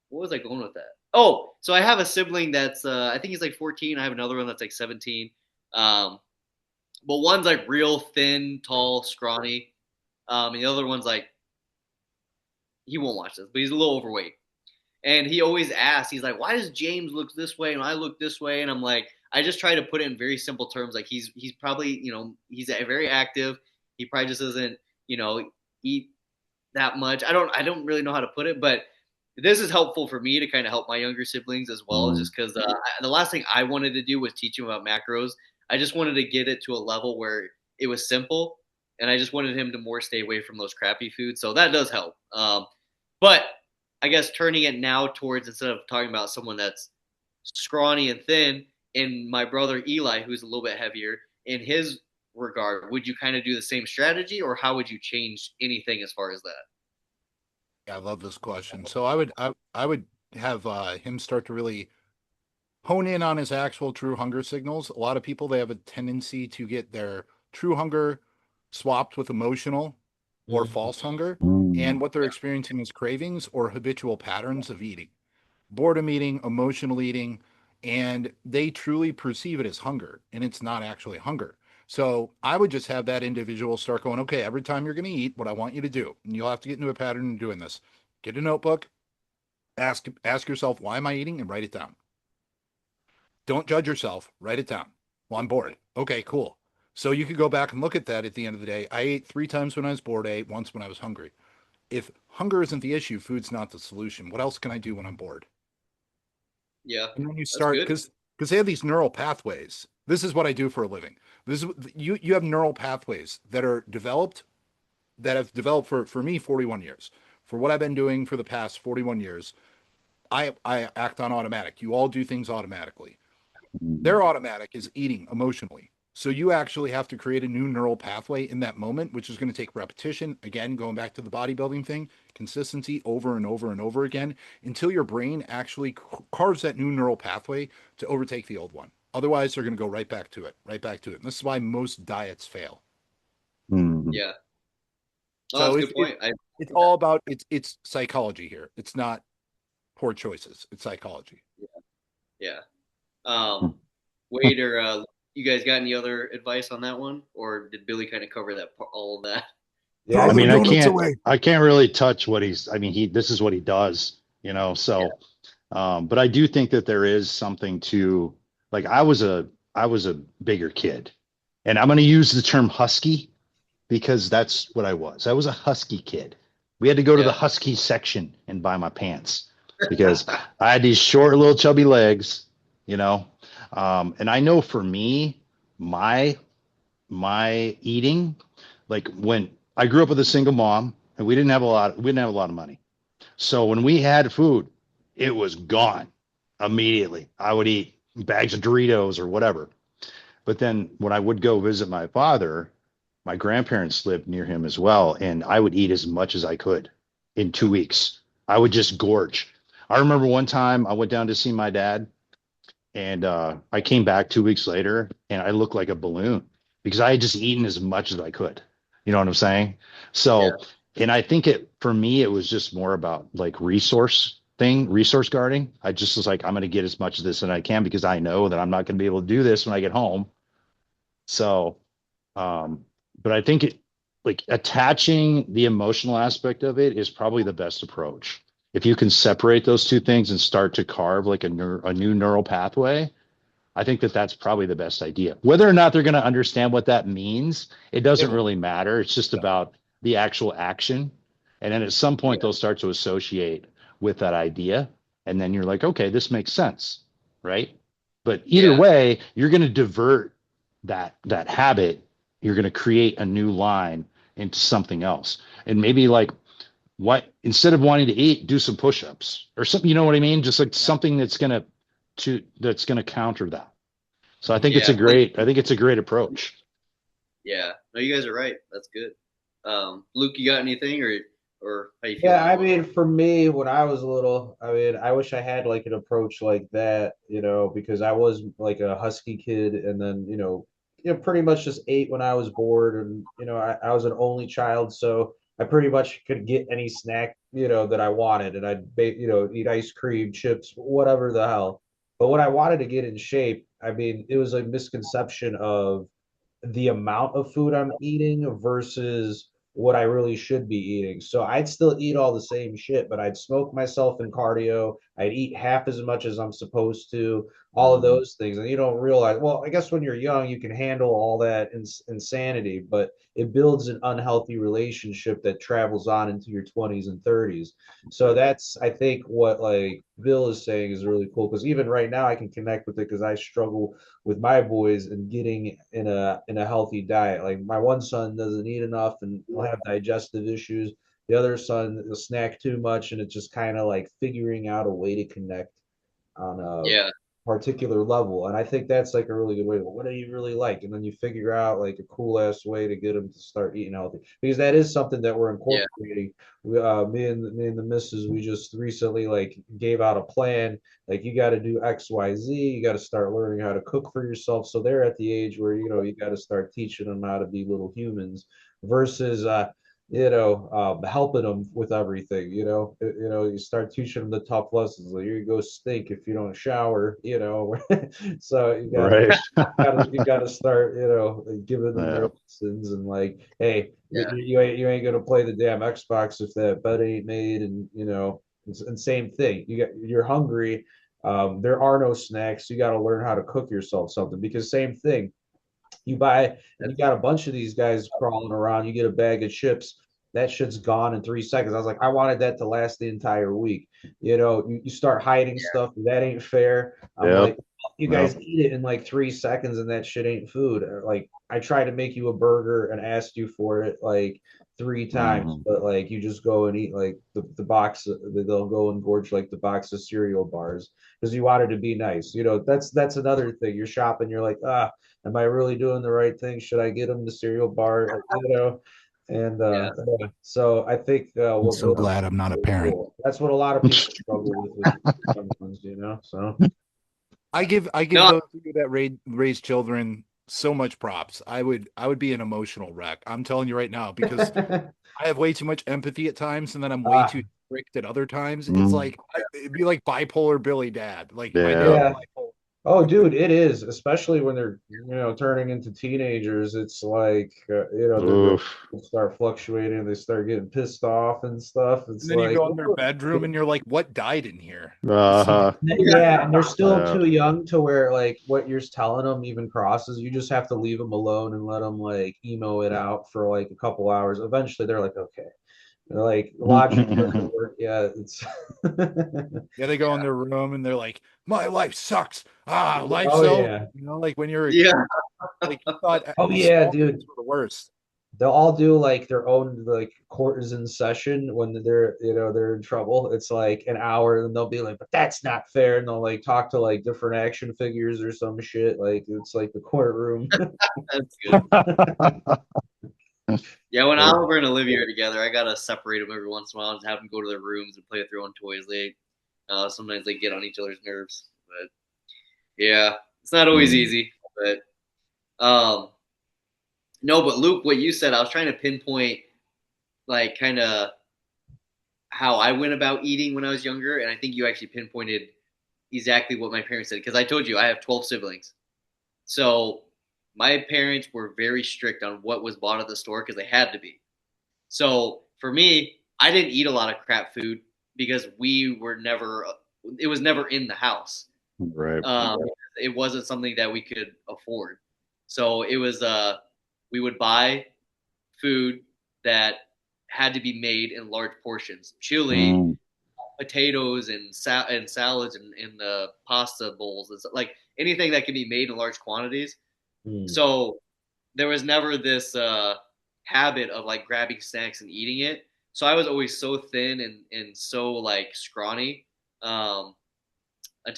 was I going with that? Oh, so I have a sibling that's, I think he's like 14. I have another one that's like 17. But one's like real thin, tall, scrawny. And the other one's like, he won't watch this, but he's a little overweight. And he always asks, he's like, why does James look this way and I look this way? And I'm like, I just try to put it in very simple terms. Like he's probably, he's very active. He probably just doesn't, eat that much. I don't really know how to put it, but this is helpful for me to kind of help my younger siblings as well, just because the last thing I wanted to do was teach him about macros. I just wanted to get it to a level where it was simple, and I just wanted him to more stay away from those crappy foods. So that does help. But I guess turning it now towards, instead of talking about someone that's scrawny and thin, and my brother Eli, who's a little bit heavier, in his regard, would you kind of do the same strategy, or how would you change anything as far as that? Yeah, I love this question. So I would have him start to really hone in on his actual true hunger signals. A lot of people, they have a tendency to get their true hunger swapped with emotional or false hunger. And what they're experiencing is cravings or habitual patterns of eating, boredom eating, emotional eating, and they truly perceive it as hunger, and it's not actually hunger. So I would just have that individual start going, okay, every time you're going to eat, what I want you to do, and you'll have to get into a pattern of doing this. Get a notebook, ask yourself, why am I eating, and write it down. Don't judge yourself, write it down. Well, I'm bored. Okay, cool. So you could go back and look at that at the end of the day. I ate 3 times when I was bored. I ate once when I was hungry. If hunger isn't the issue, food's not the solution. What else can I do when I'm bored? Yeah. And then you start, because they have these neural pathways. This is what I do for a living. This is you have neural pathways that have developed for me 41 years. For what I've been doing for the past 41 years, I act on automatic. You all do things automatically. Their automatic is eating emotionally. So you actually have to create a new neural pathway in that moment, which is going to take repetition. Again, going back to the bodybuilding thing, consistency over and over and over again until your brain actually carves that new neural pathway to overtake the old one. Otherwise, they're going to go right back to it. And this is why most diets fail. Yeah. Oh, that's a good point. It's all about it's psychology here. It's not poor choices. It's psychology. Yeah. Wade or you guys got any other advice on that one, or did Billy kind of cover all of that? Yeah, I mean, donuts away. I can't really touch what this is what he does, so, but I do think that there is something to, like, I was a bigger kid, and I'm going to use the term husky because that's what I was. I was a husky kid. We had to go to the husky section and buy my pants because I had these short little chubby legs, and I know for me, my eating, like when I grew up with a single mom and we didn't have a lot of money. So when we had food, it was gone immediately. I would eat bags of Doritos or whatever. But then when I would go visit my father, my grandparents lived near him as well. And I would eat as much as I could in 2 weeks. I would just gorge. I remember one time I went down to see my dad and I came back 2 weeks later and I looked like a balloon because I had just eaten as much as I could. You know what I'm saying? So, and I think for me, it was just more about like resource guarding. I just was like, I'm going to get as much of this as I can because I know that I'm not going to be able to do this when I get home. So, but I think like attaching the emotional aspect of it is probably the best approach. If you can separate those two things and start to carve like a new neural pathway, I think that's probably the best idea. Whether or not they're going to understand what that means, it doesn't really matter. It's just about the actual action. And then at some point, they'll start to associate with that idea. And then you're like, okay, this makes sense. Right. But either way, you're going to divert that habit. You're going to create a new line into something else. And maybe like instead of wanting to eat, do some push-ups or something, you know what I mean? Just like something that's going to counter that. So I think it's a great approach. Yeah, no, you guys are right. That's good. Luke, you got anything or how you feel? Yeah, I mean, for me, when I was little, I mean, I wish I had like an approach like that, because I was like a husky kid, and then pretty much just ate when I was bored, and I was an only child, so I pretty much could get any snack that I wanted, and I'd eat ice cream, chips, whatever the hell. But when I wanted to get in shape, I mean, it was a misconception of the amount of food I'm eating versus what I really should be eating. So I'd still eat all the same shit, but I'd smoke myself in cardio. I'd eat half as much as I'm supposed to, all of those things. And you don't realize, well, I guess when you're young, you can handle all that insanity, but it builds an unhealthy relationship that travels on into your 20s and 30s. So that's, I think, what like Bill is saying is really cool, because even right now I can connect with it because I struggle with my boys and getting in a healthy diet. Like my one son doesn't eat enough and he'll have digestive issues. The other son will snack too much, and it's just kind of like figuring out a way to connect on a particular level. And I think that's like a really good way. Well, what do you really like? And then you figure out like a cool ass way to get them to start eating healthy, because that is something that we're incorporating. Me and the missus, we just recently like gave out a plan. Like, you got to do XYZ. You got to start learning how to cook for yourself. So they're at the age where you got to start teaching them how to be little humans versus helping them with everything. You start teaching them the tough lessons. Like, you go stink if you don't shower. So you got to start giving them their lessons, and like, hey, you ain't gonna play the damn Xbox if that bed ain't made, and same thing. You're hungry. There are no snacks. You got to learn how to cook yourself something, because same thing. You got a bunch of these guys crawling around. You get a bag of chips, that shit's gone in 3 seconds. I was like, I wanted that to last the entire week. You start hiding stuff. That ain't fair. I'm like, you guys eat it in like 3 seconds, and that shit ain't food. Like, I tried to make you a burger and asked you for it like 3 times, but like, you just go and eat like the box. They'll go and gorge like the box of cereal bars because you wanted to be nice. That's another thing. You're shopping. You're like, am I really doing the right thing? Should I get them the cereal bar? And so I think I'm so glad I'm not a parent. Cool. That's what a lot of people struggle with someone's, So I give those of you that raise children so much props. I would be an emotional wreck. I'm telling you right now, because I have way too much empathy at times, and then I'm way too strict at other times. It's like it'd be like bipolar Billy dad. Like my dad's Yeah. bipolar. Oh, dude, it is, especially when they're, turning into teenagers. It's like, their Oof. start fluctuating. They start getting pissed off and stuff. And It's then you like, go in their bedroom, and you're like, "What died in here?" Uh-huh. yeah, and they're still Yeah. too young to where like what you're telling them even crosses. You just have to leave them alone and let them like emo it out for like a couple hours. Eventually, they're like, okay, they're like logic doesn't work. Yeah, it's Yeah, they go in their room and they're like, "My life sucks. Life's oh so." yeah, Like when you're a Yeah. kid, like you thought oh yeah, small dude. things were the worst. They'll all do like their own like courtesan session when they're in trouble. It's like an hour, and they'll be like, "But that's not fair," and they'll like talk to like different action figures or some shit. Like it's like the courtroom. That's good. Yeah, when Oliver and Olivia are together, I gotta separate them every once in a while and have them go to their rooms and play with their own toys. Sometimes they get on each other's nerves, but yeah, it's not always easy. But no, but Luke, what you said, I was trying to pinpoint like kind of how I went about eating when I was younger, and I think you actually pinpointed exactly what my parents said because I told you I have 12 siblings, so my parents were very strict on what was bought at the store because they had to be. So for me, I didn't eat a lot of crap food because it was never in the house. Right. It wasn't something that we could afford. So it was, we would buy food that had to be made in large portions. Chili, potatoes, and salads and the pasta bowls. And like anything that can be made in large quantities. So there was never this habit of like grabbing snacks and eating it. So I was always so thin and so like scrawny until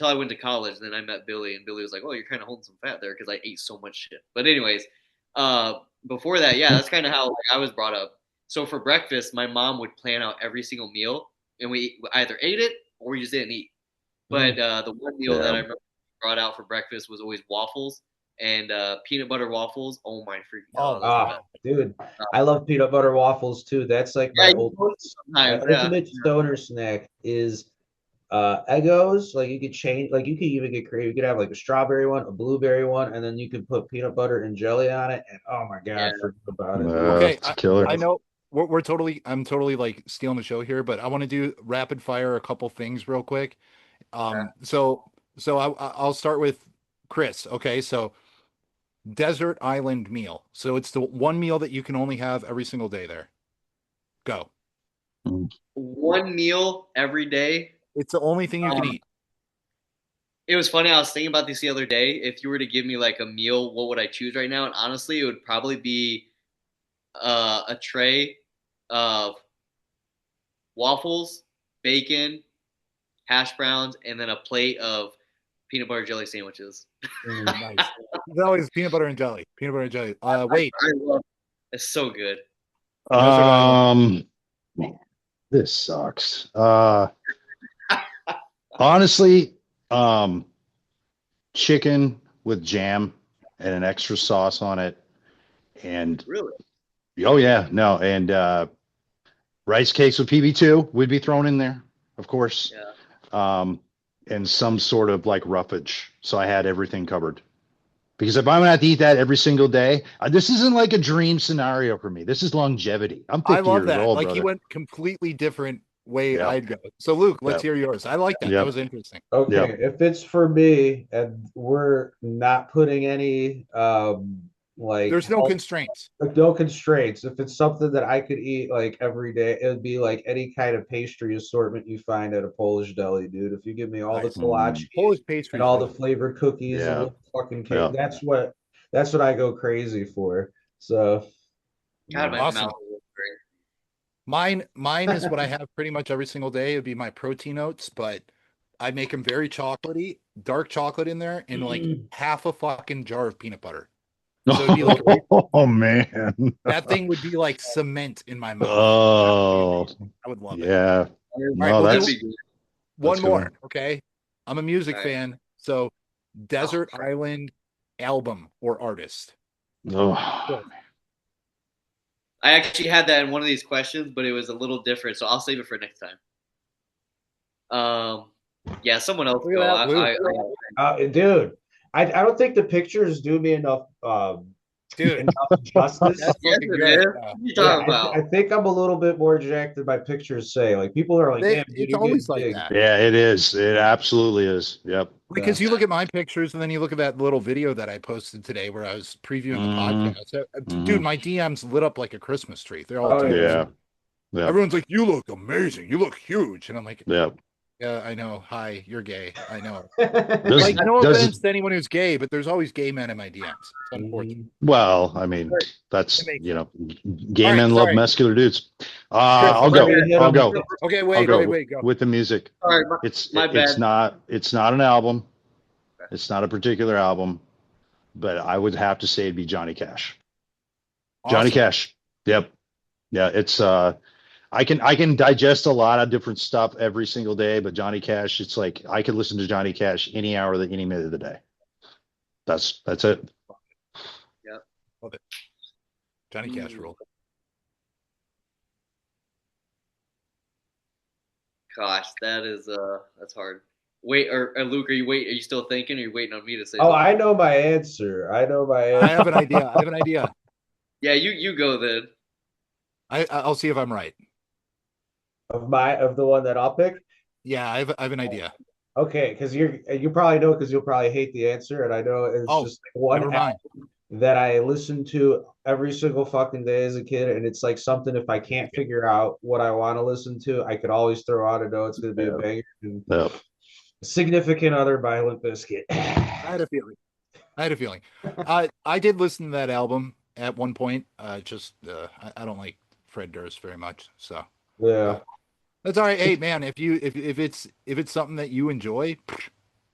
I went to college. Then I met Billy, and Billy was like, "Oh, you're kind of holding some fat there because I ate so much shit." But anyways, before that, yeah, that's kind of how like, I was brought up. So for breakfast, my mom would plan out every single meal, and we either ate it or we just didn't eat. But the one meal that I remember brought out for breakfast was always waffles and peanut butter waffles. Oh my freaking god! Dude, I love peanut butter waffles too. That's like my ultimate stoner snack is Eggos. Like you could change, like you could even get creative. You could have like a strawberry one, a blueberry one, and then you could put peanut butter and jelly on it. And oh my god, forget about it. Okay, it's a killer. I know I'm totally like stealing the show here, but I want to do rapid fire a couple things real quick. So I'll start with Chris. Okay, so desert island meal. So it's the one meal that you can only have every single day there. Go. One meal every day. It's the only thing you can eat. It was funny. I was thinking about this the other day. If you were to give me like a meal, what would I choose right now? And honestly, it would probably be a tray of waffles, bacon, hash browns, and then a plate of peanut butter jelly sandwiches. Nice. It's always peanut butter and jelly. Peanut butter and jelly. Wait. I love it. It's so good. Man, this sucks. Honestly, chicken with jam and an extra sauce on it, and really, oh yeah, no, and rice cakes with PB2 would be thrown in there, of course. Yeah. And some sort of like roughage, so I had everything covered. Because if I'm gonna have to eat that every single day, this isn't like a dream scenario for me. This is longevity. I'm 50 I love years that. old, Like brother. you went completely different way I'd go. So Luke, let's hear yours. I like that. That was interesting. Okay, if it's for me and we're not putting any like there's no constraints. Like no constraints. If it's something that I could eat like every day, it would be like any kind of pastry assortment you find at a Polish deli, dude. If you give me all the kolache Polish pastry and all the flavored cookies and the fucking cake, that's what I go crazy for. So God, my awesome. mouth is great. Mine is what I have pretty much every single day. It would be my protein oats, but I make them very chocolatey, dark chocolate in there, and like half a fucking jar of peanut butter. So it'd be like, oh man, that thing would be like cement in my mouth. Oh, I would love it. All right, no, that's be good. One more, okay? I'm a music fan, so desert island album or artist. Oh, I I actually had that in one of these questions, but it was a little different, so I'll save it for next time. Yeah, someone else Look go. at that, Luke. Dude, I don't think the pictures do me enough Dude, enough justice. that's Yes, fucking it good. is. What are you talking about? I think I'm a little bit more jacked than my pictures say. Like people are like, "Damn, dude, It's you're always getting like big." that. Yeah, it is. It absolutely is. Yep. Because you look at my pictures and then you look at that little video that I posted today where I was previewing the podcast. Dude, my DMs lit up like a Christmas tree. They're all Yeah. Yeah. Everyone's like, "You look amazing. You look huge." And I'm like, Yeah. "Yeah, I know. Hi, you're gay. I know." Does- Like, no does- offense to anyone who's gay, but there's always gay men in my DMs. It's unfortunate. Well, I mean, that's It makes gay All right, men love sorry. muscular dudes. I'll go. Okay, I'll wait, go go. with the music. Sorry, It's my bad. It's not an album. It's not a particular album, but I would have to say it'd be Johnny Cash. Johnny Awesome. Cash. Yep. Yeah, it's I can digest a lot of different stuff every single day, but Johnny Cash, it's like I could listen to Johnny Cash any hour of any minute of the day. That's it. Yep. Love it. Johnny Cash rule. Gosh, that's hard. Wait, or Luke, are you still thinking? Or are you waiting on me to say? Oh, something? I know my answer. I have an idea. Yeah, you go then. I'll see if I'm right. of the one that I'll pick. Yeah, I have an idea. Okay, because you probably know because you'll probably hate the answer, and I know it's just like one never mind. that I listen to every single fucking day as a kid, and it's like something if I can't figure out what I want to listen to, I could always throw out and know it's going to be a banger. And Significant Other by Limp Bizkit. I had a feeling. I did listen to that album at one point. I don't like Fred Durst very much, so yeah. That's all right. Hey man, if it's something that you enjoy,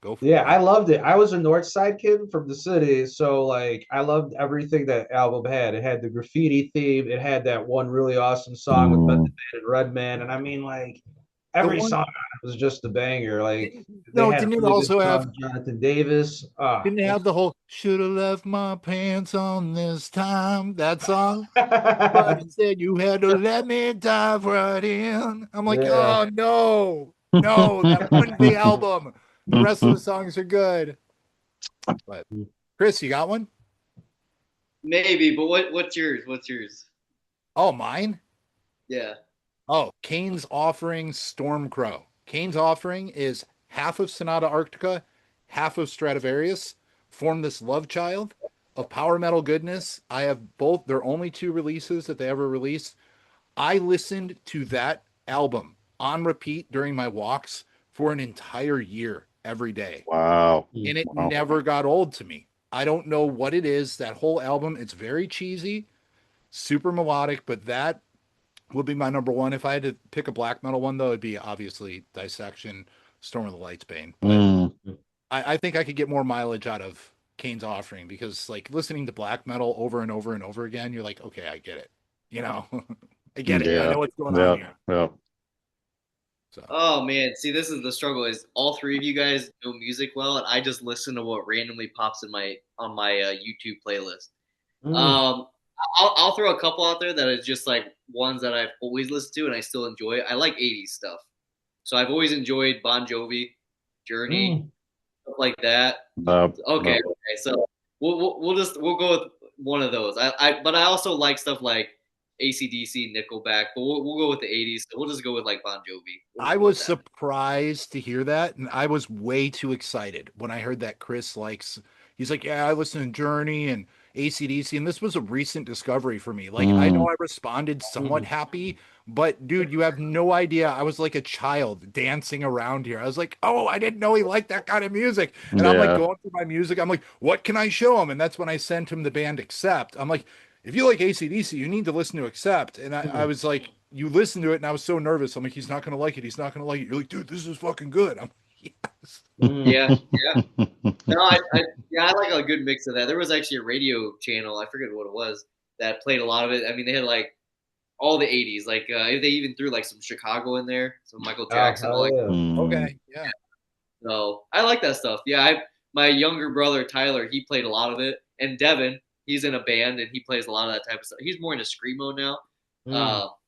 go for it. Yeah, I loved it. I was a North Side kid from the city, so like I loved everything that album had. It had the graffiti theme. It had that one really awesome song with Method Man and Redman, and I mean like every song on it was just a banger. Like didn't it also have Jonathan Davis? Didn't it have the whole "Should have left my pants on this time" that song? But instead, you had to let me dive right in. I'm like, oh no, that wouldn't be the album. The rest of the songs are good. But Chris, you got one? Maybe, but what's yours? What's yours? Oh, mine? Yeah. Oh, Kane's Offering, Storm Crow. Kane's Offering is half of Sonata Arctica, half of Stradivarius, form this love child of power metal goodness. I have both. They're only two releases that they ever released. I listened to that album on repeat during my walks for an entire year every day. Wow. And it never got old to me. I don't know what it is. That whole album, it's very cheesy, super melodic, but that would be my number one. If I had to pick a black metal one, though, it'd be obviously Dissection, Storm of the Light's Bane. But I think I could get more mileage out of Kane's Offering because, like, listening to black metal over and over and over again, you're like, okay, I get it. You know, I get it. I know what's going on here. Yeah. So. Oh man, see, this is the struggle. Is all three of you guys know music well, and I just listen to what randomly pops in on my YouTube playlist. I'll throw a couple out there that is just like ones that I've always listened to and I still enjoy. I like 80s stuff, so I've always enjoyed Bon Jovi, Journey, stuff like that. Okay, so we'll go with one of those. But I also like stuff like AC/DC, Nickelback, but we'll go with the 80s. So we'll just go with like Bon Jovi. I was surprised to hear that, and I was way too excited when I heard that Chris likes. He's like, yeah, I listen to Journey and AC/DC, and this was a recent discovery for me. Like, I know I responded somewhat happy, but dude, you have no idea. I was like a child dancing around here. I was like, oh, I didn't know he liked that kind of music. And I'm like going through my music. I'm like, what can I show him? And that's when I sent him the band Accept. I'm like, if you like AC/DC, you need to listen to Accept. And I was like, you listen to it, and I was so nervous. I'm like, he's not going to like it. He's not going to like it. You're like, dude, this is fucking good. I'm like, yes. Yeah. No, I like a good mix of that. There was actually a radio channel, I forget what it was, that played a lot of it. I mean, they had like all the 80s. Like they even threw like some Chicago in there, some Michael Jackson. Okay, yeah. So I like that stuff. Yeah, my younger brother Tyler, he played a lot of it, and Devin, he's in a band and he plays a lot of that type of stuff. He's more into screamo now.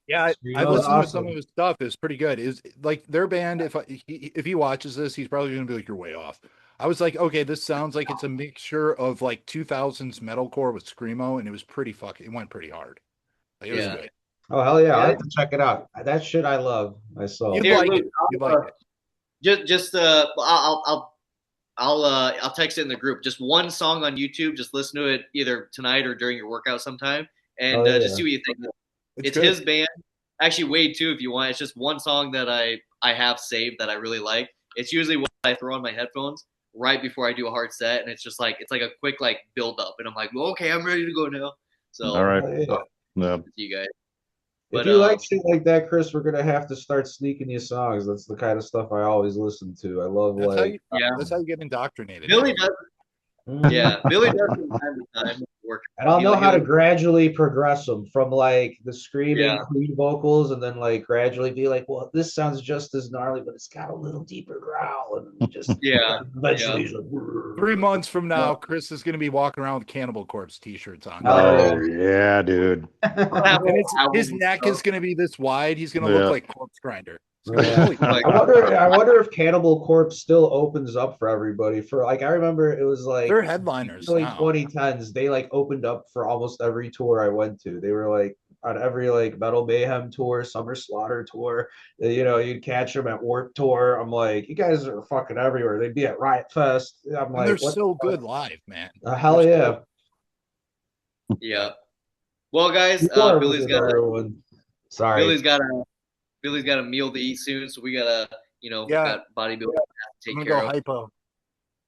Yeah, I Screamo's listened to some awesome. of his stuff. It's pretty good. Is like their band. If he watches this, he's probably gonna be like, "You're way off." I was like, "Okay, this sounds like it's a mixture of like 2000s metalcore with screamo," and it was pretty fucking. It went pretty hard. Like, it was Yeah. good. Oh hell yeah, I Yeah. have to check it out. That shit I love myself. You'd Here, like look, it. You'd like it. just I'll text it in the group. Just one song on YouTube. Just listen to it either tonight or during your workout sometime, and Oh, yeah. just see what you think. It's good. his band. Actually, Wade too, if you want. It's just one song that I have saved that I really like. It's usually what I throw on my headphones right before I do a hard set, and it's just like it's like a quick like build up, and I'm like, well, okay, I'm ready to go now. So, All right. Yeah. Yeah. you guys. If But you like shit like that, Chris, we're gonna have to start sneaking you songs. That's the kind of stuff I always listen to. I love That's how like you. yeah, That's how you get indoctrinated. Billy does. Mhm. Yeah, Billy does from time to time work. And I'll know how to He'll- gradually progress them from like the screaming Yeah. clean vocals, and then like gradually be like, well, this sounds just as gnarly, but it's got a little deeper growl, and just Yeah, eventually he's like, 3 months from now, Chris is gonna be walking around with Cannibal Corpse t-shirts on. Oh yeah, dude. And his neck is gonna be this wide. He's gonna Yeah. look like Corpse Grinder. Yeah. Holy fuck. I wonder if Cannibal Corpse still opens up for everybody. For like, I remember it was like They're headliners early now. 2010s. They like opened up for almost every tour I went to. They were like on every like Metal Mayhem tour, Summer Slaughter tour. You know, you'd catch them at Warped Tour. I'm like, you guys are fucking everywhere. They'd be at Riot Fest. I'm And like, they're what so good live, man. hell They're yeah. so- Yeah. Well, guys, You are Billy's with got everyone. Sorry. Billy's got a meal to eat soon, so we gotta Yeah. got bodybuilding to I'm take gonna care go of. hypo.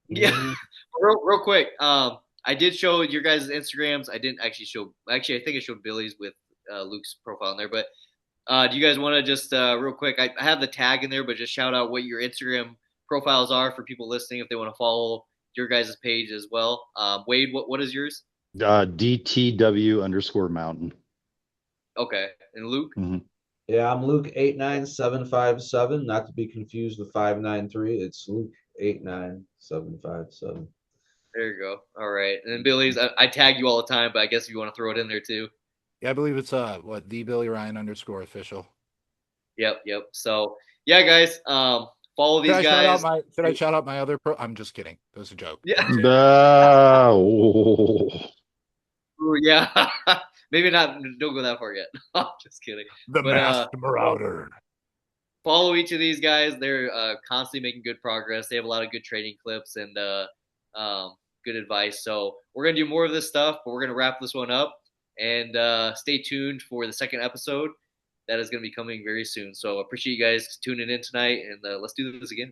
Yeah. Mhm. Real quick. I did show your guys' Instagrams. I didn't actually show. Actually, I think I showed Billy's with Luke's profile in there. But do you guys want to just real quick? I have the tag in there, but just shout out what your Instagram profiles are for people listening if they want to follow your guys' page as well. Wade, what is yours? DTW_mountain. Okay, and Luke. Mm-hmm. Yeah, I'm Luke 89757, not to be confused with 593. It's Luke 89757. There you go. All right, and then Billy's. I tag you all the time, but I guess if you want to throw it in there too. Yeah, I believe it's the Billy Ryan _official. Yep. So yeah, guys. Follow these guys. Should I shout out my other pro? I'm just kidding. That was a joke. Yeah. Oh. Ooh, yeah. Maybe not. Don't go that far yet. I'm just kidding. The But, Masked Marauder. Follow each of these guys. They're constantly making good progress. They have a lot of good training clips and good advice. So we're gonna do more of this stuff, but we're gonna wrap this one up and stay tuned for the second episode. That is gonna be coming very soon. So appreciate you guys tuning in tonight, and let's do this again.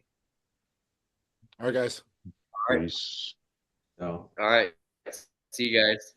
All right, guys. All right. Nice. No. All right. See you guys.